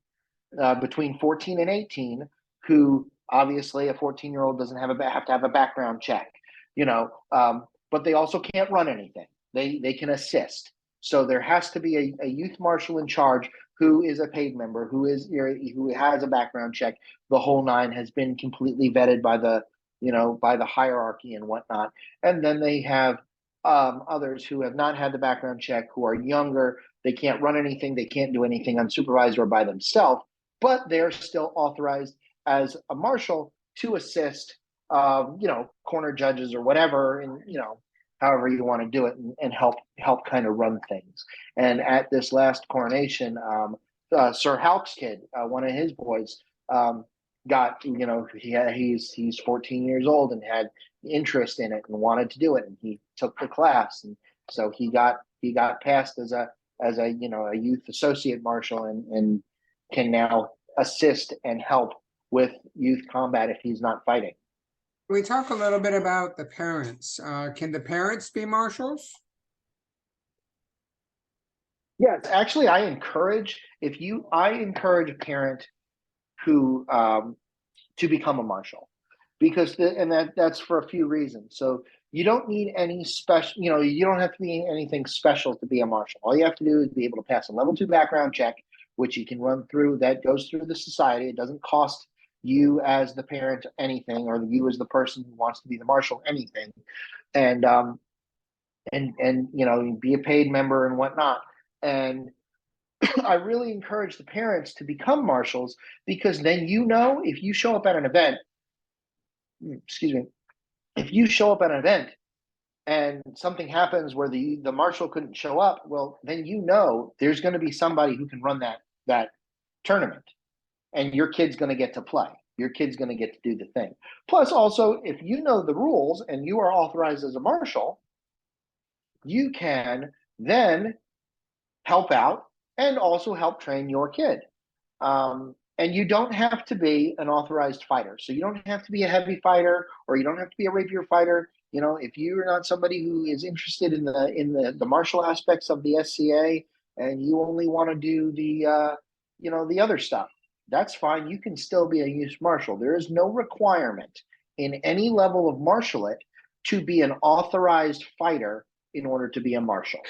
S2: between 14 and 18, who obviously a 14-year-old doesn't have to have a background check, you know, but they also can't run anything. They can assist. So there has to be a youth marshal in charge who is a paid member, who has a background check. The whole nine, has been completely vetted by the, you know, by the hierarchy and whatnot. And then they have others who have not had the background check, who are younger. They can't run anything. They can't do anything unsupervised or by themselves, but they're still authorized as a marshal to assist, you know, corner judges or whatever, and, you know, however you want to do it, and help kind of run things. And at this last coronation, Sir Halk's kid, one of his boys, got, you know, he's 14 years old and had interest in it and wanted to do it, and he took the class, and so he got passed as a you know, a youth associate marshal, and can now assist and help with youth combat if he's not fighting.
S1: We talk a little bit about the parents. Can the parents be marshals?
S2: Yes, actually, I encourage a parent who to become a marshal, because that's for a few reasons. So you don't need any special, you know, you don't have to be anything special to be a marshal. All you have to do is be able to pass a level 2 background check, which you can run through, that goes through the society. It doesn't cost you as the parent anything, or you as the person who wants to be the marshal anything. And you know, be a paid member and whatnot. And I really encourage the parents to become marshals, because then, you know, if you show up at an event, excuse me, if you show up at an event and something happens where the marshal couldn't show up, well, then, you know, there's going to be somebody who can run that tournament, and your kid's going to get to play. Your kid's going to get to do the thing. Plus, also, if you know the rules and you are authorized as a marshal, you can then help out and also help train your kid. And you don't have to be an authorized fighter. So you don't have to be a heavy fighter, or you don't have to be a rapier fighter. You know, if you're not somebody who is interested in the martial aspects of the SCA, and you only want to do the you know, the other stuff, that's fine. You can still be a youth marshal. There is no requirement in any level of martialate to be an authorized fighter in order to be a marshal.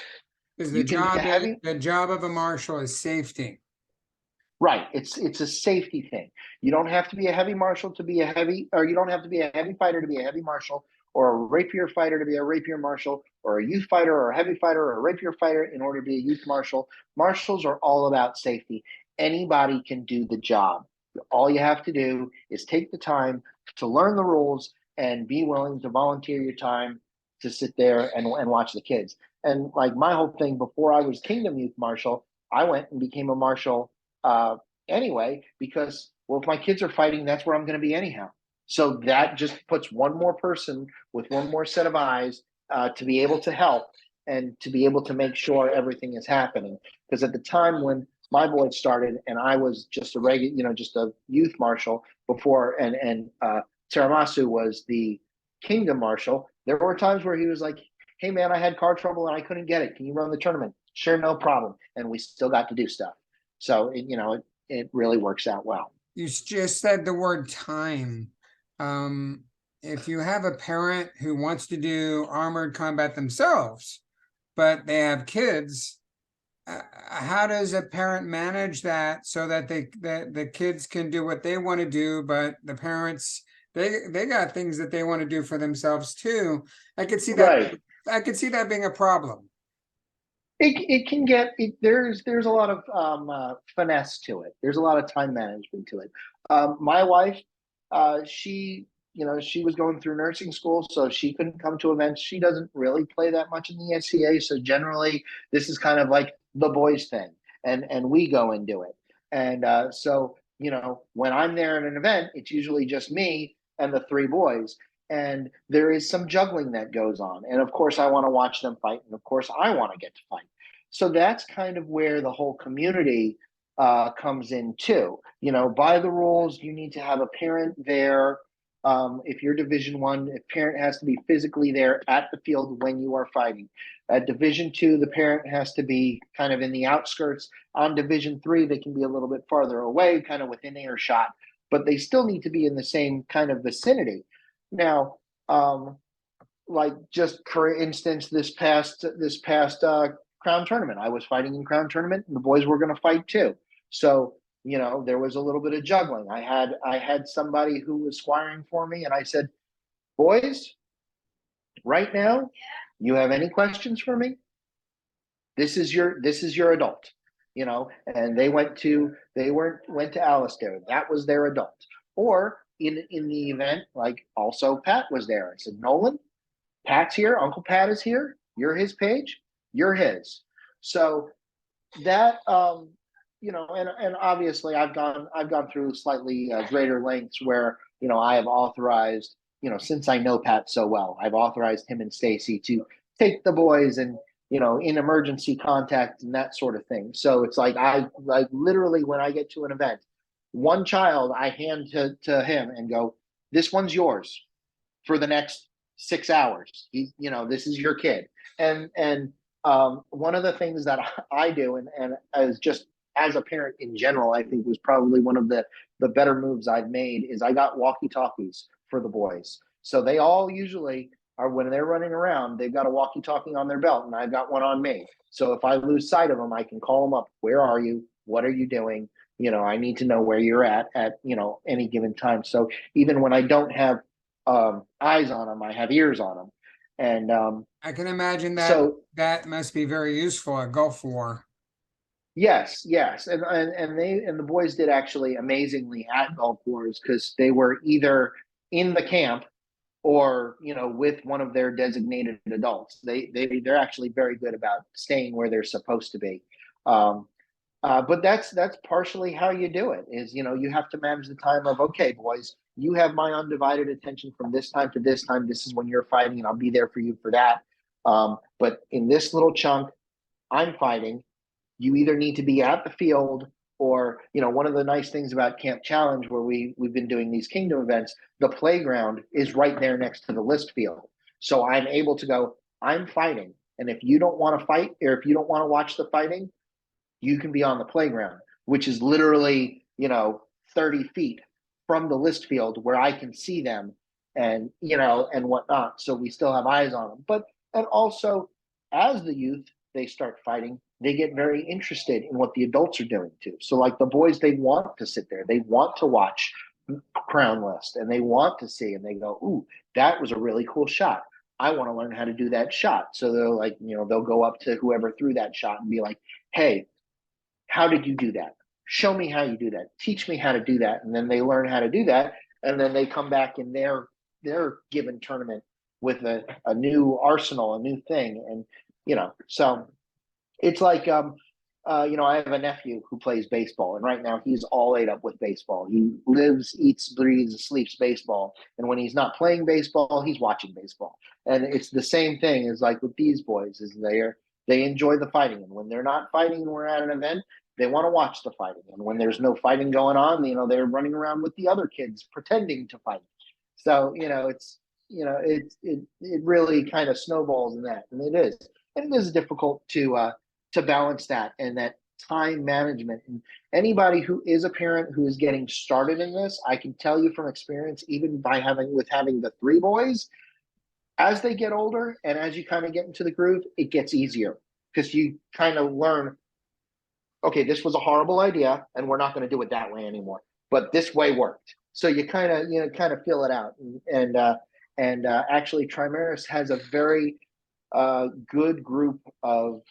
S1: Because
S2: You can be a heavy,
S1: the job of a marshal is safety.
S2: right. It's a safety thing. You don't have to be a heavy marshal to be a heavy, or you don't have to be a heavy fighter to be a heavy marshal, or a rapier fighter to be a rapier marshal, or a youth fighter or a heavy fighter or a rapier fighter in order to be a youth marshal. Marshals are all about safety. Anybody can do the job. All you have to do is take the time to learn the rules and be willing to volunteer your time to sit there and watch the kids. And like my whole thing before I was Kingdom Youth Marshal, I went and became a marshal uh, anyway, because, well, if my kids are fighting, that's where I'm going to be anyhow. So that just puts one more person with one more set of eyes to be able to help and to be able to make sure everything is happening. Because at the time when my boys started and I was just a regular, just a youth marshal before, and Teramasu was the Kingdom Marshal, there were times where he was like, "Hey man, I had car trouble and I couldn't get it. Can you run the tournament?" Sure, no problem. And we still got to do stuff. So it really works out well.
S1: You just said the word time. Um, if you have a parent who wants to do armored combat themselves, but they have kids, how does a parent manage that so that the kids can do what they want to do, but the parents they got things that they want to do for themselves too. I could see that.
S2: Right.
S1: I could see that being a problem.
S2: It can get there's a lot of finesse to it. There's a lot of time management to it. My wife, she she was going through nursing school, so she couldn't come to events. She doesn't really play that much in the SCA, so generally this is kind of like the boys thing, and we go and do it. And so when I'm there at an event, it's usually just me and the three boys, and there is some juggling that goes on. And of course, I want to watch them fight, and of course, I want to get to fight. So that's kind of where the whole community comes in too. By the rules, you need to have a parent there. If you're Division One, a parent has to be physically there at the field when you are fighting. At Division Two, the parent has to be kind of in the outskirts. On Division Three, they can be a little bit farther away, kind of within earshot, but they still need to be in the same kind of vicinity. Now, like just for instance, this past Crown tournament, I was fighting in Crown tournament, and the boys were going to fight too. So there was a little bit of juggling. I had somebody who was squiring for me, and I said, "Boys, right now, you have any questions for me? This is your adult." And they went to Alistair. That was their adult. Or in the event, like also Pat was there. I said, "Nolan, Pat's here. Uncle Pat is here. You're his page. You're his." So that and obviously I've gone through slightly greater lengths where I have authorized, since I know Pat so well, I've authorized him and Stacy to take the boys and in emergency contact and that sort of thing. So it's like I like literally when I get to an event, one child I hand to him and go, "This one's yours for the next 6 hours. This is your kid." And one of the things that I do, and as just as a parent in general, I think was probably one of the better moves I've made, is I got walkie talkies for the boys. So they all usually are, when they're running around, they've got a walkie talkie on their belt, and I've got one on me. So if I lose sight of them, I can call them up. "Where are you? What are you doing? I need to know where you're at any given time." So even when I don't have eyes on them, I have ears on them. And
S1: I can imagine that
S2: so
S1: that must be very useful at Gulf War.
S2: yes, yes, and the boys did actually amazingly at Gulf Wars, because they were either in the camp or with one of their designated adults. They're actually very good about staying where they're supposed to be. Um, but that's partially how you do it. Is you have to manage the time of, "Okay, boys, you have my undivided attention from this time to this time. This is when you're fighting, and I'll be there for you for that. But in this little chunk, I'm fighting. You either need to be at the field, or one of the nice things about Camp Challenge, where we've been doing these Kingdom events, the playground is right there next to the list field. So I'm able to go, I'm fighting, and if you don't want to fight, or if you don't want to watch the fighting, you can be on the playground, which is literally 30 feet from the list field, where I can see them and whatnot. So we still have eyes on them. But and also, as the youth, they start fighting, they get very interested in what the adults are doing too. So like the boys, they want to sit there, they want to watch Crown List, and they want to see, and they go, ooh, that was a really cool shot. I want to learn how to do that shot. So they'll like, they'll go up to whoever threw that shot and be like, hey, how did you do that? Show me how you do that. Teach me how to do that. And then they learn how to do that. And then they come back in their given tournament with a new arsenal, a new thing. And, so it's like, I have a nephew who plays baseball, and right now he's all ate up with baseball. He lives, eats, breathes, sleeps baseball. And when he's not playing baseball, he's watching baseball. And it's the same thing as like with these boys, is they enjoy the fighting. And when they're not fighting and we're at an event, they want to watch the fighting. And when there's no fighting going on, they're running around with the other kids pretending to fight. So, it really kind of snowballs in that. And it is difficult to balance that and that time management. And anybody who is a parent who is getting started in this, I can tell you from experience, even by having the three boys, as they get older and as you kind of get into the groove, it gets easier because you kind of learn, okay, this was a horrible idea and we're not going to do it that way anymore, but this way worked. So you kind of feel it out. And actually Trimaris has a very good group of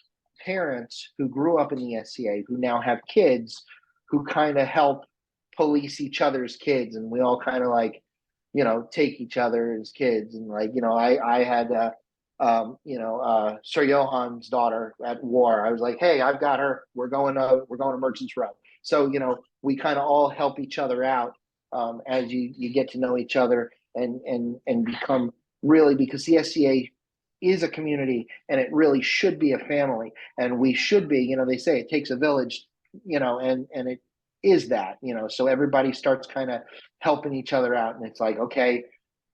S2: parents who grew up in the SCA who now have kids who kind of help police each other's kids, and we all kind of like take each other as kids. And like I had Sir Johan's daughter at war. I was like, hey, I've got her, we're going to Merchants Row. So we kind of all help each other out as you get to know each other and become really, because the SCA is a community and it really should be a family, and we should be, they say it takes a village, and it is that, so everybody starts kind of helping each other out. And it's like, okay,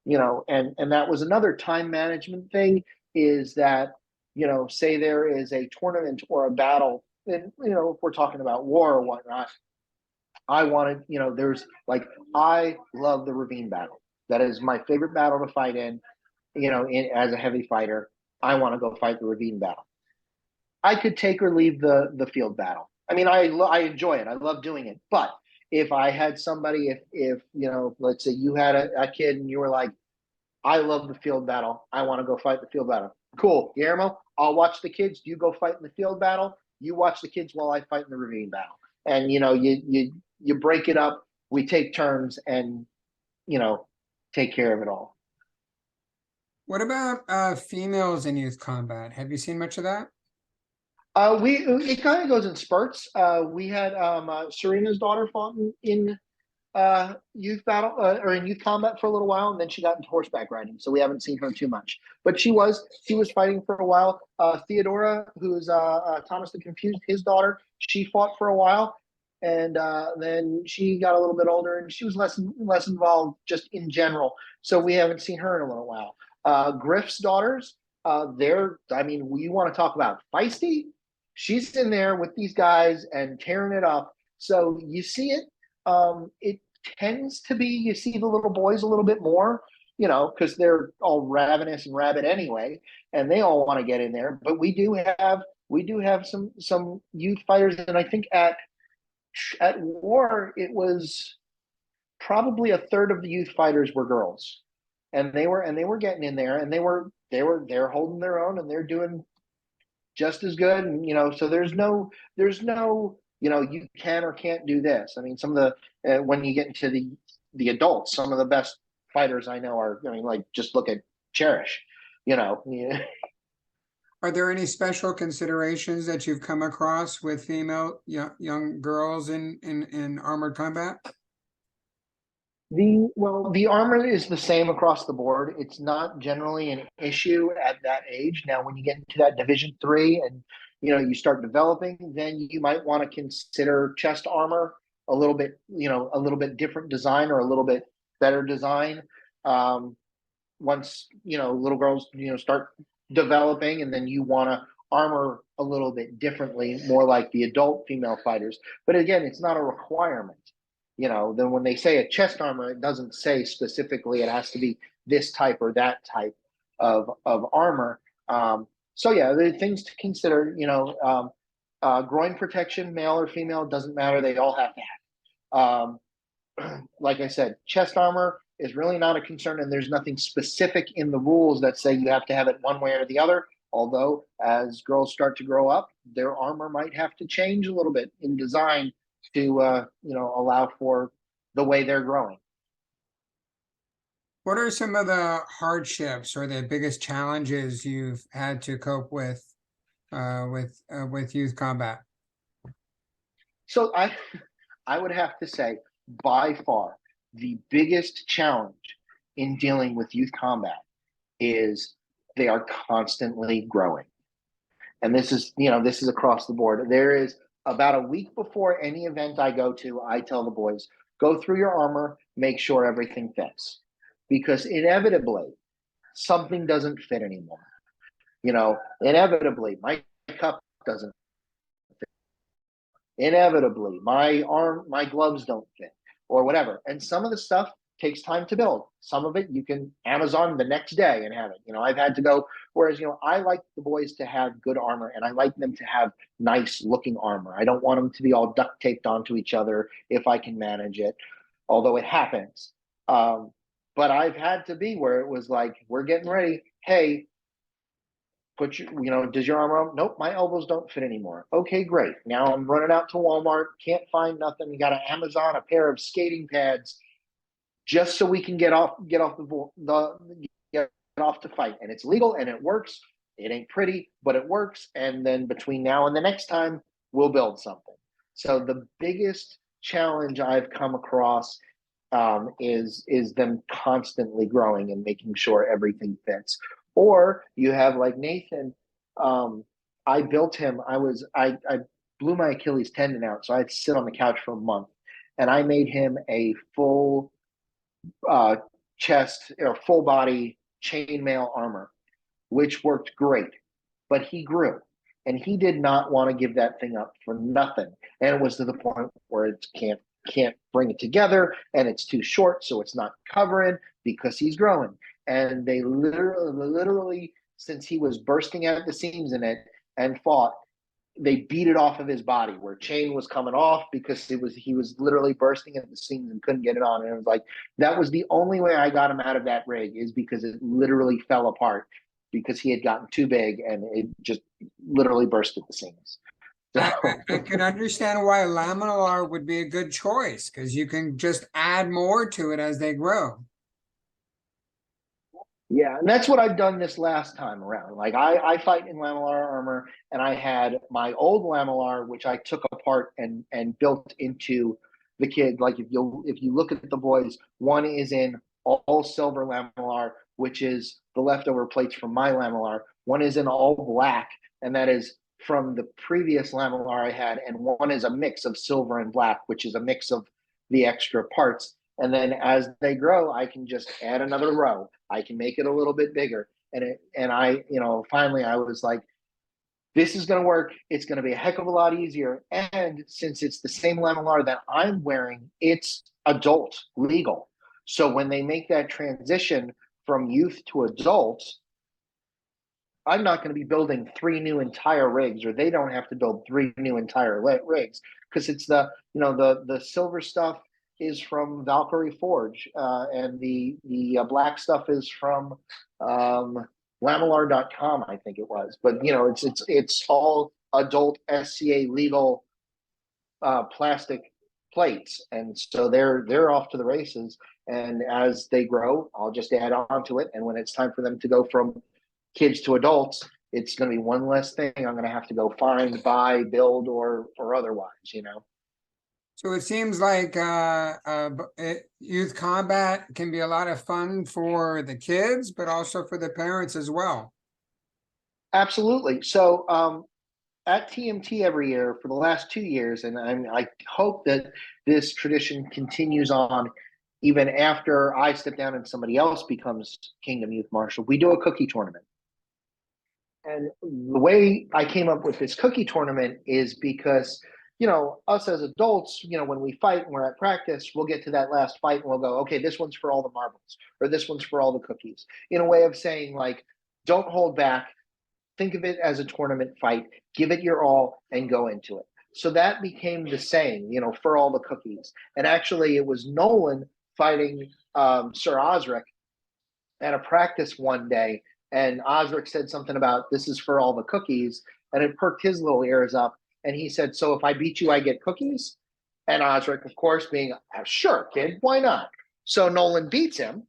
S2: and that was another time management thing, is that, say there is a tournament or a battle, and, if we're talking about war or whatnot, I wanted, there's like, I love the ravine battle. That is my favorite battle to fight in. As a heavy fighter, I want to go fight the ravine battle. I could take or leave the field battle. I mean, I enjoy it. I love doing it. But if I had somebody, if let's say you had a kid and you were like, I love the field battle, I want to go fight the field battle. Cool, Guillermo, I'll watch the kids. You go fight in the field battle. You watch the kids while I fight in the ravine battle. And you break it up. We take turns and take care of it all.
S1: What about females in youth combat? Have you seen much of that?
S2: It kind of goes in spurts. We had Serena's daughter fought in youth battle or in youth combat for a little while, and then she got into horseback riding, so we haven't seen her too much. But she was fighting for a while. Theodora, who's Thomas the Confused, his daughter, she fought for a while, and then she got a little bit older, and she was less involved just in general. So we haven't seen her in a little while. Griff's daughters, you want to talk about feisty? She's in there with these guys and tearing it up. So you see it. It tends to be, you see the little boys a little bit more, because they're all ravenous and rabid anyway, and they all want to get in there. But we do have some youth fighters, and I think at war it was probably a third of the youth fighters were girls, and they were getting in there, and they're holding their own, and they're doing just as good. And so there's no you can or can't do this. I mean, some of the when you get into the adults, some of the best fighters I know are, like, just look at Cherish, Yeah.
S1: Are there any special considerations that you've come across with female young girls in armored combat?
S2: The armor is the same across the board. It's not generally an issue at that age. Now, when you get into that Division 3 and you start developing, then you might want to consider chest armor a little bit, a little bit different design or a little bit better design. Once little girls start developing, and then you want to armor a little bit differently, more like the adult female fighters. But again, it's not a requirement. Then when they say a chest armor, it doesn't say specifically it has to be this type or that type of armor. So yeah, the things to consider, groin protection, male or female, doesn't matter. They all have to have. Like I said, chest armor is really not a concern, and there's nothing specific in the rules that say you have to have it one way or the other. Although, as girls start to grow up, their armor might have to change a little bit in design to, allow for the way they're growing.
S1: What are some of the hardships or the biggest challenges you've had to cope with youth combat?
S2: So I would have to say, by far, the biggest challenge in dealing with youth combat is they are constantly growing. And this is across the board. There is about a week before any event I go to, I tell the boys, go through your armor, make sure everything fits. Because inevitably, something doesn't fit anymore. Inevitably, my cup doesn't fit. Inevitably, my gloves don't fit, or whatever. And some of the stuff takes time to build. Some of it you can Amazon the next day and have it. I've had to go. Whereas, I like the boys to have good armor, and I like them to have nice looking armor. I don't want them to be all duct taped onto each other if I can manage it, although it happens. But I've had to be where it was like, we're getting ready. Hey, does your arm on? Nope, my elbows don't fit anymore. Okay, great. Now I'm running out to Walmart, can't find nothing. You got to Amazon a pair of skating pads just so we can get off to fight. And it's legal and it works. It ain't pretty, but it works. And then between now and the next time, we'll build something. So the biggest challenge I've come across is them constantly growing and making sure everything fits. Or you have like Nathan. I built him. I blew my Achilles tendon out, so I had to sit on the couch for a month, and I made him a full chest or full body chainmail armor, which worked great. But he grew, and he did not want to give that thing up for nothing. And it was to the point where it can't bring it together, and it's too short, so it's not covering because he's growing. And they literally, since he was bursting at the seams in it and fought, they beat it off of his body where chain was coming off because he was literally bursting at the seams and couldn't get it on. And it was like, that was the only way I got him out of that rig, is because it literally fell apart because he had gotten too big and it just literally burst at the seams. So,
S1: I can understand why laminar would be a good choice, because you can just add more to it as they grow.
S2: yeah, and that's what I've done this last time around. Like I fight in Lamellar armor, and I had my old Lamellar, which I took apart and built into the kid. Like if you look at the boys, one is in all silver Lamellar, which is the leftover plates from my Lamellar. One is in all black, and that is from the previous Lamellar I had, and one is a mix of silver and black, which is a mix of the extra parts. And then as they grow, I can just add another row. I can make it a little bit bigger. And I, finally I was like, this is going to work. It's going to be a heck of a lot easier. And since it's the same Lamellar that I'm wearing, it's adult legal. So when they make that transition from youth to adult, I'm not going to be building 3 new entire rigs, or they don't have to build 3 new entire rigs, because it's the silver stuff is from Valkyrie Forge, and the black stuff is from Lamellar.com, I think it was. But it's all adult SCA legal plastic plates, and so they're off to the races. And as they grow, I'll just add on to it. And when it's time for them to go from kids to adults, it's going to be one less thing I'm going to have to go find, buy, build, or otherwise.
S1: So it seems like youth combat can be a lot of fun for the kids, but also for the parents as well.
S2: Absolutely. So at TMT every year for the last 2 years, and I hope that this tradition continues on even after I step down and somebody else becomes Kingdom Youth Marshal, we do a cookie tournament. And the way I came up with this cookie tournament is because, us as adults, when we fight and we're at practice, we'll get to that last fight and we'll go, okay, this one's for all the marbles, or this one's for all the cookies, in a way of saying, like, don't hold back. think of it as a tournament fight, give it your all and go into it. So that became the saying, you know, for all the cookies. And actually it was Nolan fighting Sir Osric at a practice one day, and Osric said something about this is for all the cookies, and it perked his little ears up. And he said, "So if I beat you, I get cookies?" And Osric, of course, being sure, kid, why not? So Nolan beats him,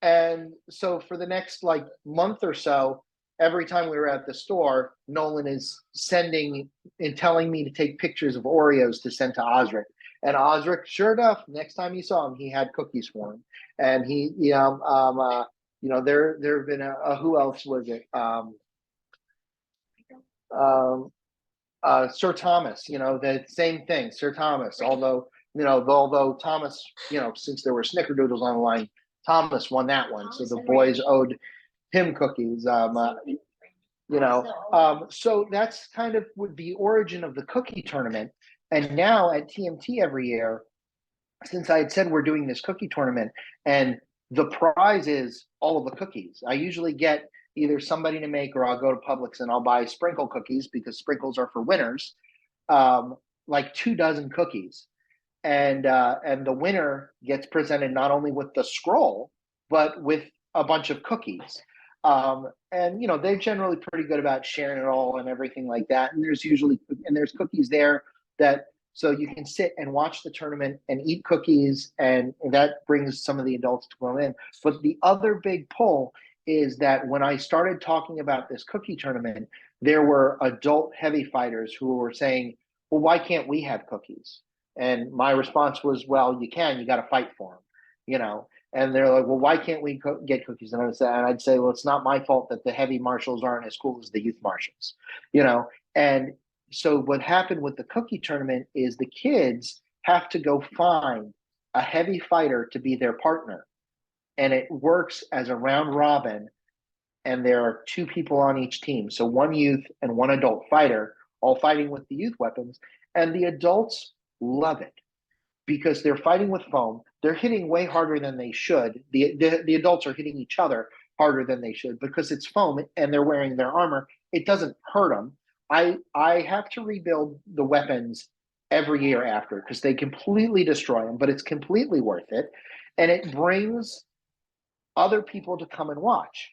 S2: and so for the next like month or so, every time we were at the store, Nolan is sending and telling me to take pictures of Oreos to send to Osric. And Osric, sure enough, next time he saw him, he had cookies for him. And he, you know, there have been who else was it? Um, Sir Thomas, you know, the same thing, Sir Thomas. Although Thomas, you know, since there were snickerdoodles on the line, Thomas won that one. So the boys owed him cookies. So that's kind of the origin of the cookie tournament. And now at TMT every year, since I had said we're doing this cookie tournament, and the prize is all of the cookies. I usually get either somebody to make, or I'll go to Publix and I'll buy sprinkle cookies because sprinkles are for winners, like 24 cookies. And the winner gets presented not only with the scroll, but with a bunch of cookies. And you know, they're generally pretty good about sharing it all and everything like that. And there's cookies there that, so you can sit and watch the tournament and eat cookies, and that brings some of the adults to come in. But the other big pull is that when I started talking about this cookie tournament, there were adult heavy fighters who were saying, well, why can't we have cookies? And my response was, well, you can, you got to fight for them, you know? And they're like, well, why can't we get cookies? And I'd say, well, it's not my fault that the heavy marshals aren't as cool as the youth marshals, you know? And so what happened with the cookie tournament is the kids have to go find a heavy fighter to be their partner. And it works as a round robin. And there are 2 people on each team. So 1 youth and 1 adult fighter, all fighting with the youth weapons. And the adults love it because they're fighting with foam. They're hitting way harder than they should. The adults are hitting each other harder than they should because it's foam and they're wearing their armor. It doesn't hurt them. I have to rebuild the weapons every year after because they completely destroy them, but it's completely worth it. And it brings other people to come and watch.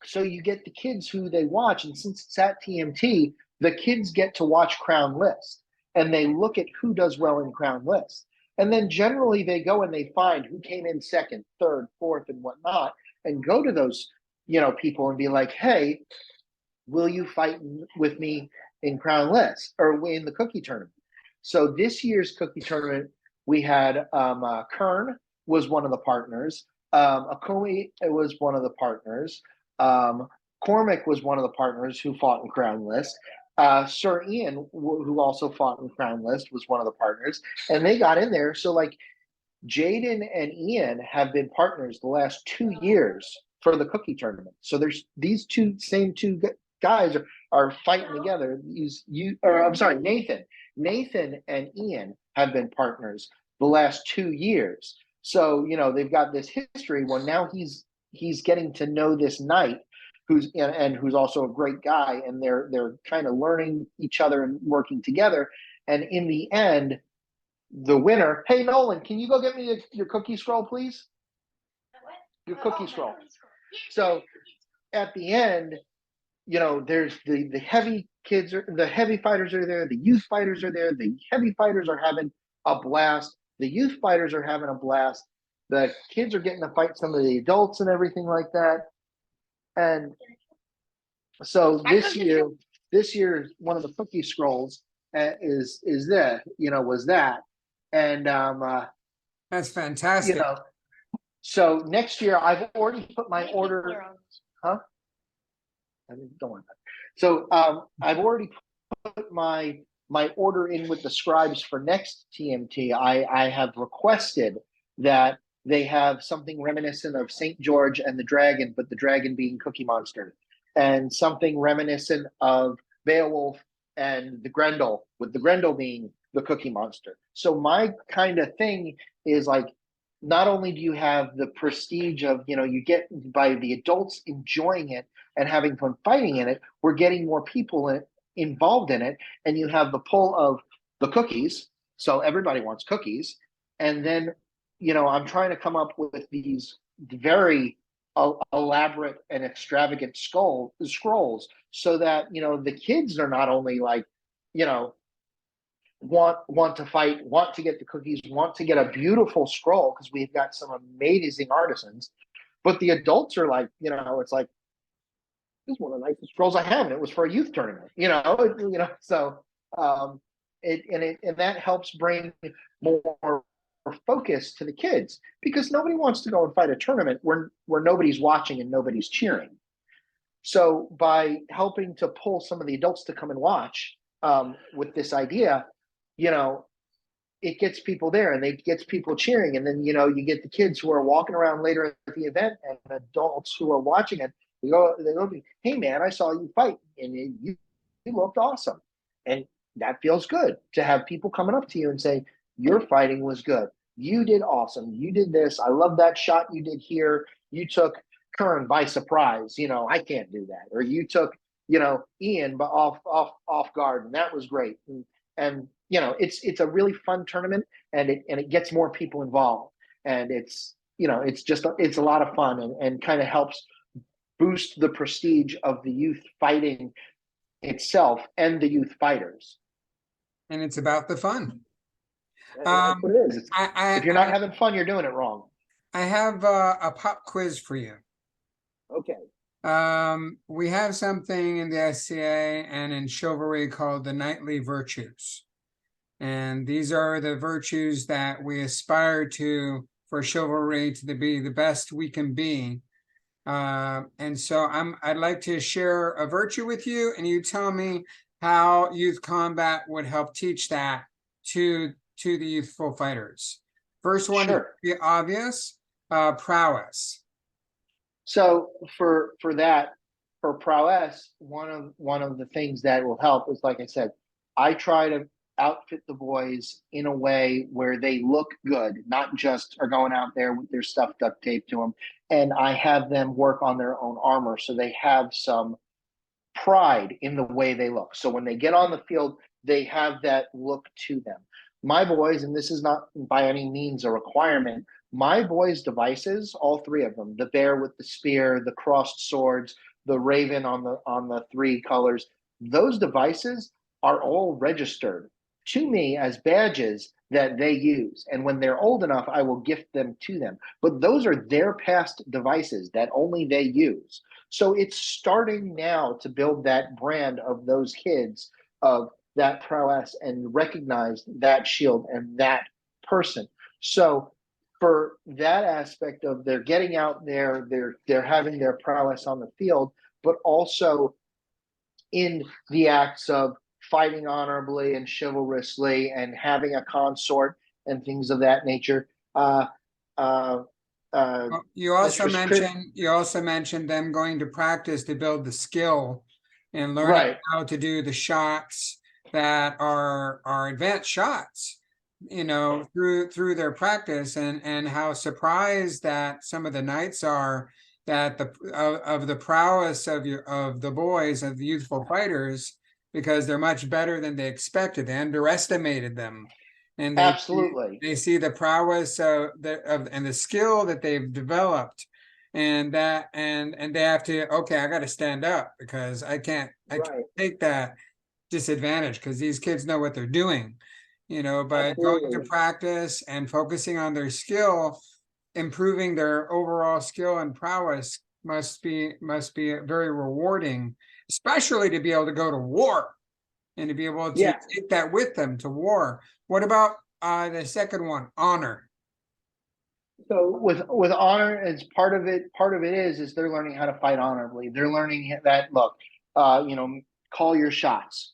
S2: So you get the kids who they watch, and since it's at TMT, the kids get to watch Crown List, and they look at who does well in Crown List. And then generally they go and they find who came in second, third, fourth, and whatnot, and go to those, you know, people and be like, hey, will you fight with me in Crown List or in the cookie tournament? So this year's cookie tournament, we had Kern was one of the partners. Akumi was one of the partners. Cormac was one of the partners who fought in Crown List. Sir Ian, who also fought in Crown List, was one of the partners, and they got in there. So like Jaden and Ian have been partners the last 2 years for the cookie tournament. So there's these same two guys are fighting together. Nathan and Ian have been partners the last 2 years. So, you know, they've got this history. Well, now he's getting to know this knight who's also a great guy, and they're kind of learning each other and working together. And in the end, the winner, hey Nolan, can you go get me your cookie scroll, please? Your cookie scroll. So at the end, you know, there's the heavy kids, the heavy fighters are there, the youth fighters are there, the heavy fighters are having a blast, the youth fighters are having a blast, the kids are getting to fight some of the adults and everything like that. And so this year, one of the cookie scrolls was that. And
S1: That's fantastic.
S2: you know, so next year I've already put my order. Huh? Don't worry about it. So I've already put my order in with the scribes for next TMT. I have requested that they have something reminiscent of St. George and the dragon, but the dragon being Cookie Monster, and something reminiscent of Beowulf and the Grendel, with the Grendel being the Cookie Monster. So my kind of thing is like, not only do you have the prestige of, you get by the adults enjoying it and having fun fighting in it, we're getting more people involved in it. And you have the pull of the cookies. So everybody wants cookies. And then, I'm trying to come up with these very elaborate and extravagant scrolls so that, the kids are not only like, you know, want to fight, want to get the cookies, want to get a beautiful scroll because we've got some amazing artisans. But the adults are like, it's like this is one of the nicest scrolls I have, and it was for a youth tournament. So and that helps bring more focus to the kids because nobody wants to go and fight a tournament where nobody's watching and nobody's cheering. So by helping to pull some of the adults to come and watch with this idea, you know, it gets people there and it gets people cheering. And then, you get the kids who are walking around later at the event and adults who are watching it. They go, hey man, I saw you fight and you looked awesome. And that feels good to have people coming up to you and say, your fighting was good. You did awesome. You did this. I love that shot you did here. You took Kern by surprise. I can't do that. Or you took, Ian off guard, and that was great. And it's a really fun tournament, and it gets more people involved, and it's a lot of fun, and kind of helps boost the prestige of the youth fighting itself and the youth fighters.
S1: And it's about the fun.
S2: That's what it is. If you're not
S1: I
S2: having fun, you're doing it wrong.
S1: have a pop quiz for you.
S2: Okay.
S1: We have something in the SCA and in chivalry called the knightly virtues. And these are the virtues that we aspire to for chivalry to be the best we can be. And so I'd like to share a virtue with you, and you tell me how youth combat would help teach that to the youthful fighters. First one is pretty obvious, prowess.
S2: So for prowess, one of the things that will help is, like I said, I try to outfit the boys in a way where they look good, not just are going out there with their stuff duct taped to them. And I have them work on their own armor so they have some pride in the way they look. So when they get on the field, they have that look to them. My boys, and this is not by any means a requirement, my boys' devices, all three of them, the bear with the spear, the crossed swords, the raven on the three colors, those devices are all registered to me as badges that they use. And when they're old enough, I will gift them to them. But those are their past devices that only they use. So it's starting now to build that brand of those kids, of that prowess, and recognize that shield and that person. So for that aspect of they're getting out there, they're having their prowess on the field, but also in the acts of fighting honorably and chivalrously and having a consort and things of that nature.
S1: You also mentioned them going to practice to build the skill and learning how to do the shots that are advanced shots, through their practice, and how surprised that some of the knights are that of the prowess of the boys, of the youthful fighters, because they're much better than they expected. They underestimated them. And they see the prowess and the skill that they've developed, and they have to, okay, I got to stand up because I can't take that disadvantage because these kids know what they're doing, but going to practice and focusing on their skill, improving their overall skill and prowess must be very rewarding, especially to be able to go to war and to be able to take that with them to war. What about the second one, honor?
S2: So with honor, as part of it is they're learning how to fight honorably. They're learning that, look, call your shots,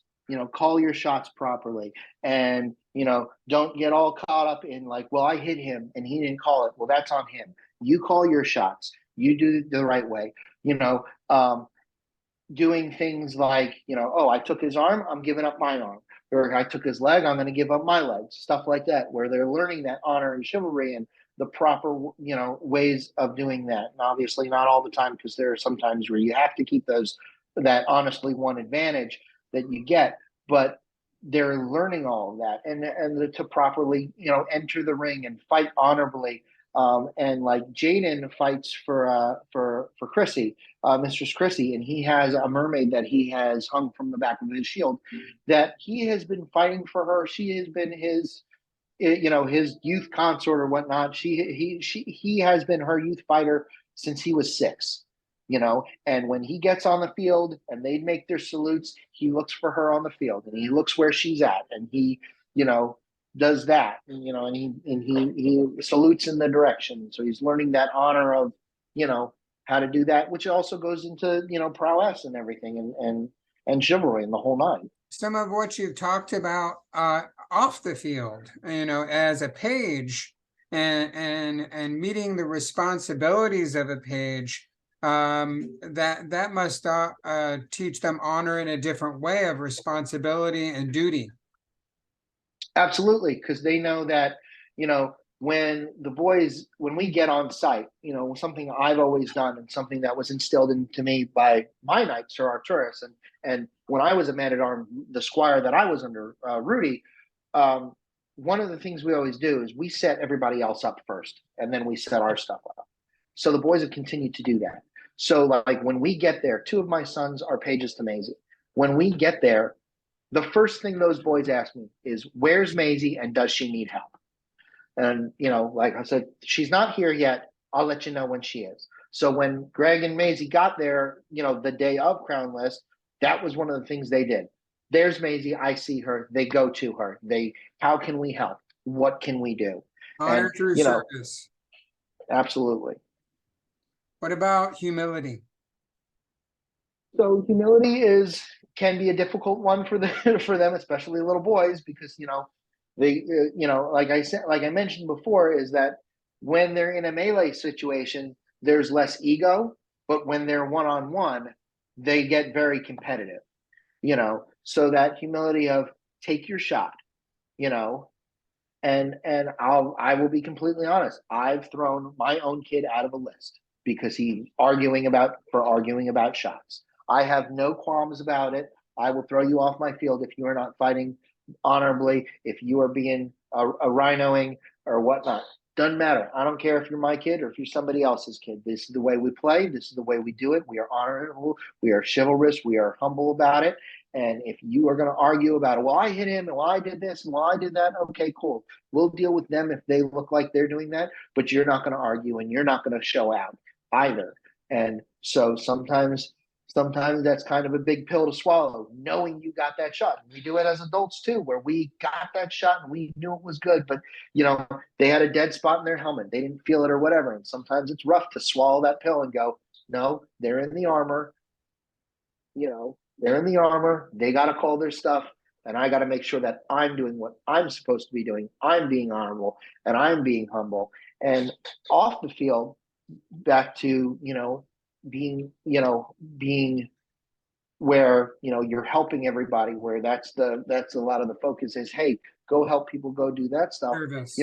S2: call your shots properly, and don't get all caught up in like, well, I hit him and he didn't call it. Well, that's on him. You call your shots. You do it the right way. Doing things like, oh, I took his arm, I'm giving up my arm. Or I took his leg, I'm going to give up my leg. Stuff like that, where they're learning that honor and chivalry and the proper, ways of doing that. And obviously not all the time, because there are some times where you have to keep that honestly one advantage that you get, but they're learning all of that, and to properly, enter the ring and fight honorably. And like Jaden fights for Chrissy, Mistress Chrissy, and he has a mermaid that he has hung from the back of his shield that he has been fighting for her. She has been his, his youth consort or whatnot. He has been her youth fighter since he was 6. And when he gets on the field and they make their salutes, he looks for her on the field and he looks where she's at, and he, does that, and he salutes in the direction. So he's learning that honor of, how to do that, which also goes into, prowess and everything, and chivalry and the whole nine.
S1: Some of what you've talked about off the field, as a page, and meeting the responsibilities of a page, that must teach them honor in a different way of responsibility and duty.
S2: Absolutely, because they know that, when we get on site, something I've always done and something that was instilled into me by my knight, Sir Arturus, and when I was a man-at-arms, the squire that I was under, Rudy, one of the things we always do is we set everybody else up first, and then we set our stuff up. So the boys have continued to do that. So like when we get there, 2 of my sons are pages to Maisie. When we get there, the first thing those boys ask me is, where's Maisie and does she need help? And, like I said, she's not here yet. I'll let you know when she is. So when Greg and Maisie got there, the day of Crown List, that was one of the things they did. There's Maisie. I see her. They go to her. How can we help? What can we do?
S1: Honor through service.
S2: Absolutely. What
S1: about humility?
S2: So humility can be a difficult one for them, especially little boys, because they like I mentioned before, is that when they're in a melee situation, there's less ego, but when they're one-on-one, they get very competitive. So that humility of take your shot, and I will be completely honest. I've thrown my own kid out of a list because he's arguing about shots. I have no qualms about it. I will throw you off my field if you are not fighting honorably, if you are being a rhinoing or whatnot. Doesn't matter. I don't care if you're my kid or if you're somebody else's kid. This is the way we play. This is the way we do it. We are honorable. We are chivalrous. We are humble about it. And if you are going to argue about it, well, I hit him and well, I did this and well, I did that. Okay, cool. We'll deal with them if they look like they're doing that, but you're not going to argue and you're not going to show out either. And so sometimes that's kind of a big pill to swallow, knowing you got that shot. And we do it as adults too, where we got that shot and we knew it was good, but they had a dead spot in their helmet. They didn't feel it or whatever. And sometimes it's rough to swallow that pill and go, no, they're in the armor. They're in the armor. They got to call their stuff. And I got to make sure that I'm doing what I'm supposed to be doing. I'm being honorable and I'm being humble. And off the field, back to, being where, you're helping everybody, where that's a lot of the focus is, hey, go help people, go do that stuff.
S1: Service.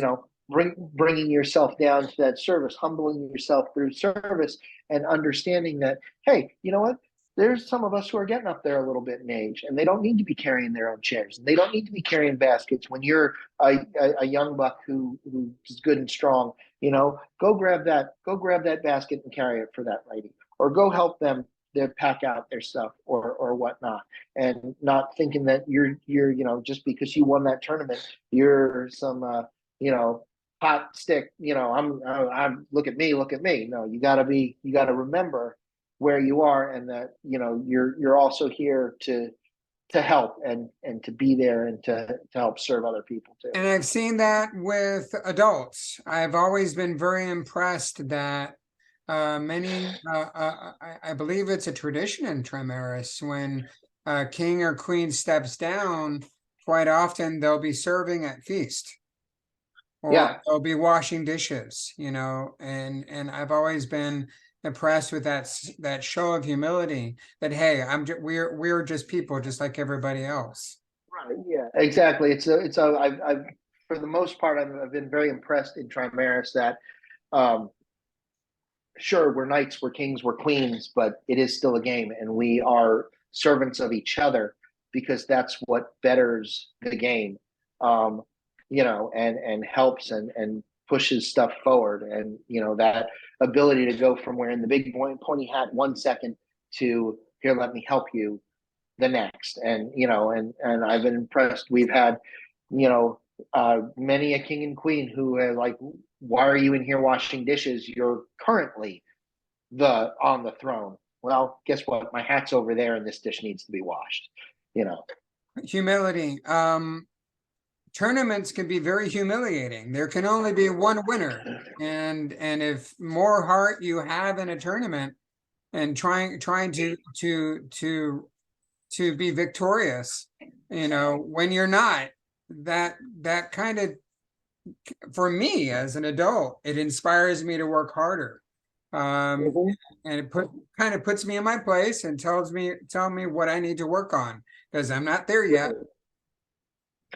S2: Bringing yourself down to that service, humbling yourself through service, and understanding that, hey, you know what? There's some of us who are getting up there a little bit in age, and they don't need to be carrying their own chairs. And they don't need to be carrying baskets. When you're a young buck who's good and strong, go grab that basket and carry it for that lady, or go help them pack out their stuff or whatnot, and not thinking that you're just because you won that tournament, you're some hot stick. I'm look at me. No, you got to remember where you are, and that you're also here to help and to be there and to help serve other people too.
S1: And I've seen that with adults. I've always been very impressed that many I believe it's a tradition in Trimaris, when king or queen steps down, quite often they'll be serving at feast, or they'll be washing dishes, and I've always been impressed with that show of humility, that hey, we're just people just like everybody else.
S2: Right. Yeah, exactly. I've for the most part, I've been very impressed in Trimaris that, um, sure, we're knights, we're kings, we're queens, but it is still a game, and we are servants of each other because that's what betters the game, um, and helps and pushes stuff forward, and that ability to go from wearing the big pointy hat 1 second to here, let me help you the next, and I've been impressed. We've had, many a king and queen who are like, why are you in here washing dishes? You're currently on the throne. Well, guess what? My hat's over there, and this dish needs to be washed.
S1: Humility. Tournaments can be very humiliating. There can only be one winner, and if more heart you have in a tournament and trying to be victorious, when you're not, that kind of, for me as an adult, it inspires me to work harder. And it kind of puts me in my place and tell me what I need to work on, because I'm not there yet.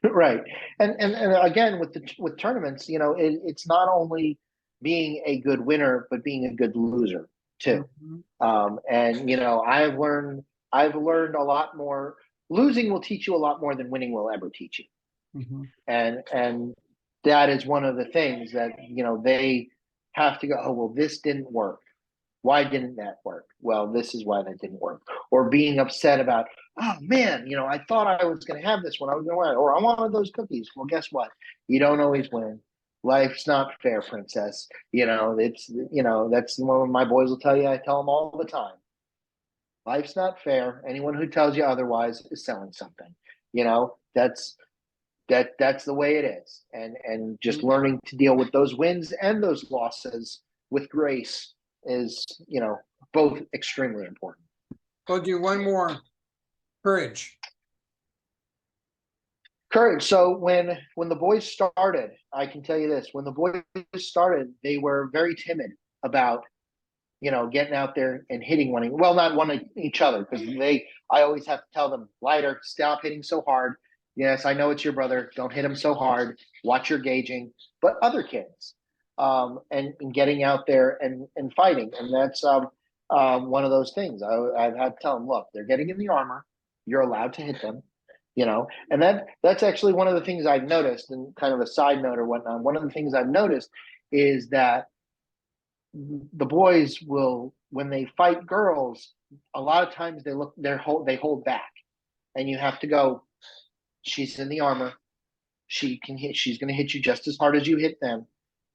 S2: Right. And again, with tournaments, it's not only being a good winner, but being a good loser too. And I've learned a lot more. Losing will teach you a lot more than winning will ever teach you. And that is one of the things that they have to go, oh well, this didn't work. Why didn't that work? Well, this is why that didn't work. Or being upset about, oh man, I thought I was going to have this one. I was going to win, or I wanted those cookies. Well, guess what? You don't always win. Life's not fair, princess. That's one of my boys will tell you. I tell them all the time. Life's not fair. Anyone who tells you otherwise is selling something. That's the way it is. And just learning to deal with those wins and those losses with grace is, both extremely important.
S1: We'll do one more. Courage.
S2: So when the boys started, I can tell you this: when the boys started, they were very timid about, getting out there and hitting not one each other, because I always have to tell them, lighter, stop hitting so hard. Yes, I know it's your brother. Don't hit him so hard. Watch your gauging. But other kids, and getting out there and fighting, and that's one of those things. I've had to tell them, look, they're getting in the armor. You're allowed to hit them, and that's actually one of the things I've noticed, and kind of a side note or whatnot. One of the things I've noticed is that the boys will, when they fight girls, a lot of times they hold back, and you have to go, she's in the armor. She's going to hit you just as hard as you hit them.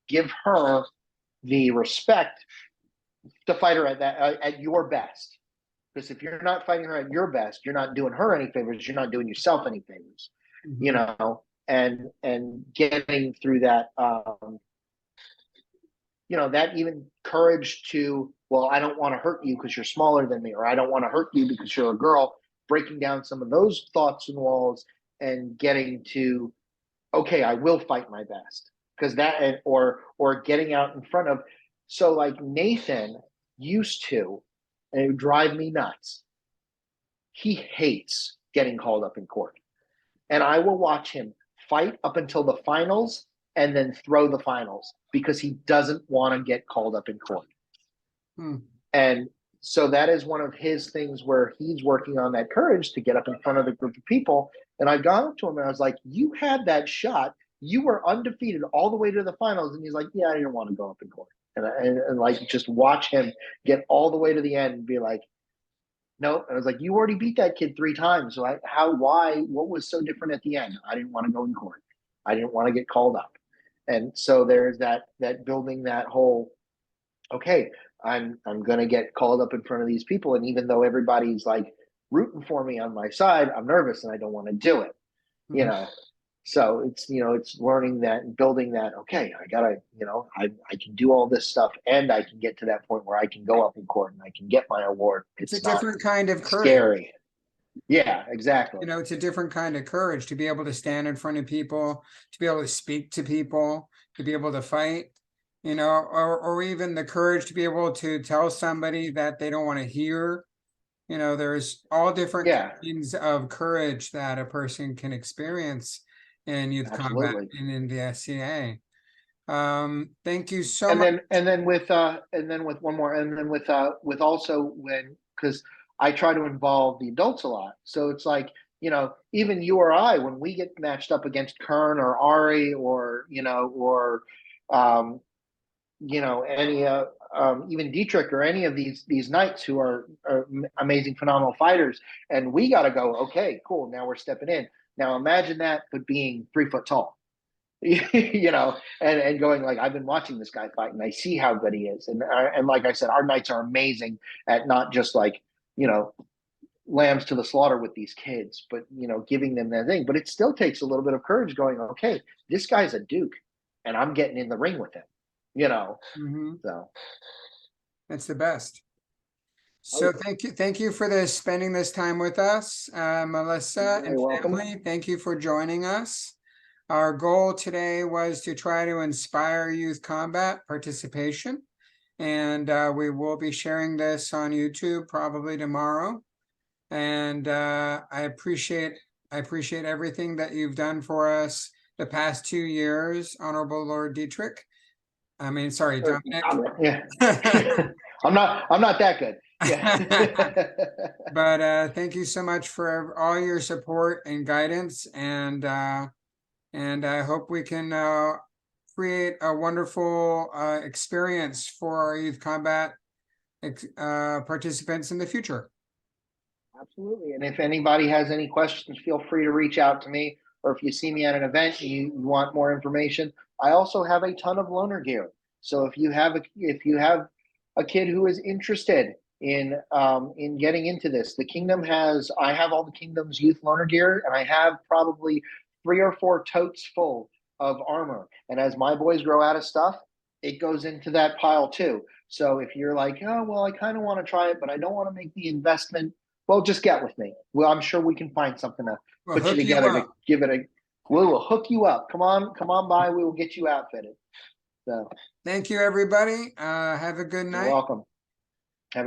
S2: Give her the respect to fight her at your best. Because if you're not fighting her at your best, you're not doing her any favors. You're not doing yourself any favors. And getting through that, that even courage to, well, I don't want to hurt you because you're smaller than me, or I don't want to hurt you because you're a girl. Breaking down some of those thoughts and walls and getting to, okay, I will fight my best. Because that, or getting out in front of, so like Nathan used to, and it would drive me nuts. He hates getting called up in court, and I will watch him fight up until the finals and then throw the finals because he doesn't want to get called up in court. And so that is one of his things where he's working on that courage to get up in front of a group of people. And I got up to him and I was like, you had that shot. You were undefeated all the way to the finals. And he's like, yeah, I didn't want to go up in court. And like, just watch him get all the way to the end and be like, no. I was like, you already beat that kid 3 times. So what was so different at the end? I didn't want to go in court. I didn't want to get called up. And so there's that building that whole, okay, I'm going to get called up in front of these people. And even though everybody's like rooting for me on my side, I'm nervous and I don't want to do it, So it's, it's learning that and building that, okay, I gotta, I can do all this stuff and I can get to that point where I can go up in court and I can get my award.
S1: It's a different kind of courage.
S2: Scary. Yeah, exactly.
S1: It's a different kind of courage to be able to stand in front of people, to be able to speak to people, to be able to fight, or even the courage to be able to tell somebody that they don't want to hear. There's all different kinds of courage that a person can experience. in youth combat
S2: Absolutely.
S1: and in the SCA. Thank you so
S2: And
S1: much.
S2: then with one more, and then with also when, because I try to involve the adults a lot. So it's like, even you or I, when we get matched up against Kern or Ari or, um, any even Dietrich or any of these knights who are amazing, phenomenal fighters, and we got to go. Okay, cool. Now we're stepping in. Now imagine that, but being 3 foot tall, and going like, I've been watching this guy fight, and I see how good he is, and like I said, our knights are amazing at not just like lambs to the slaughter with these kids, but giving them that thing. But it still takes a little bit of courage. Going, okay, this guy's a duke, and I'm getting in the ring with him.
S1: Mhm.
S2: So.
S1: It's the best.
S2: Oh,
S1: So
S2: yeah.
S1: thank you for spending this time with us, Melissa and
S2: You're welcome.
S1: family. Thank you for joining us. Our goal today was to try to inspire youth combat participation, and we will be sharing this on YouTube probably tomorrow. And I appreciate everything that you've done for us the past 2 years, Honorable Lord Dietrich. I mean, sorry, Dominic.
S2: Yeah. I'm not that good. Yeah.
S1: But thank you so much for all your support and guidance, and I hope we can create a wonderful experience for our youth combat participants in the future.
S2: Absolutely. And if anybody has any questions, feel free to reach out to me. Or if you see me at an event and you want more information, I also have a ton of loaner gear. So if you have a kid who is interested in getting into this, I have all the Kingdom's youth loaner gear, and I have probably 3 or 4 totes full of armor. And as my boys grow out of stuff, it goes into that pile too. So if you're like, oh well, I kind of want to try it, but I don't want to make the investment, well, just get with me. Well, I'm sure we can find something to
S1: We'll
S2: put you
S1: hook you
S2: together to
S1: up.
S2: give it a. We will hook you up. Come on by. We will get you outfitted. So
S1: Thank you, everybody. Have a good
S2: you're
S1: night.
S2: welcome.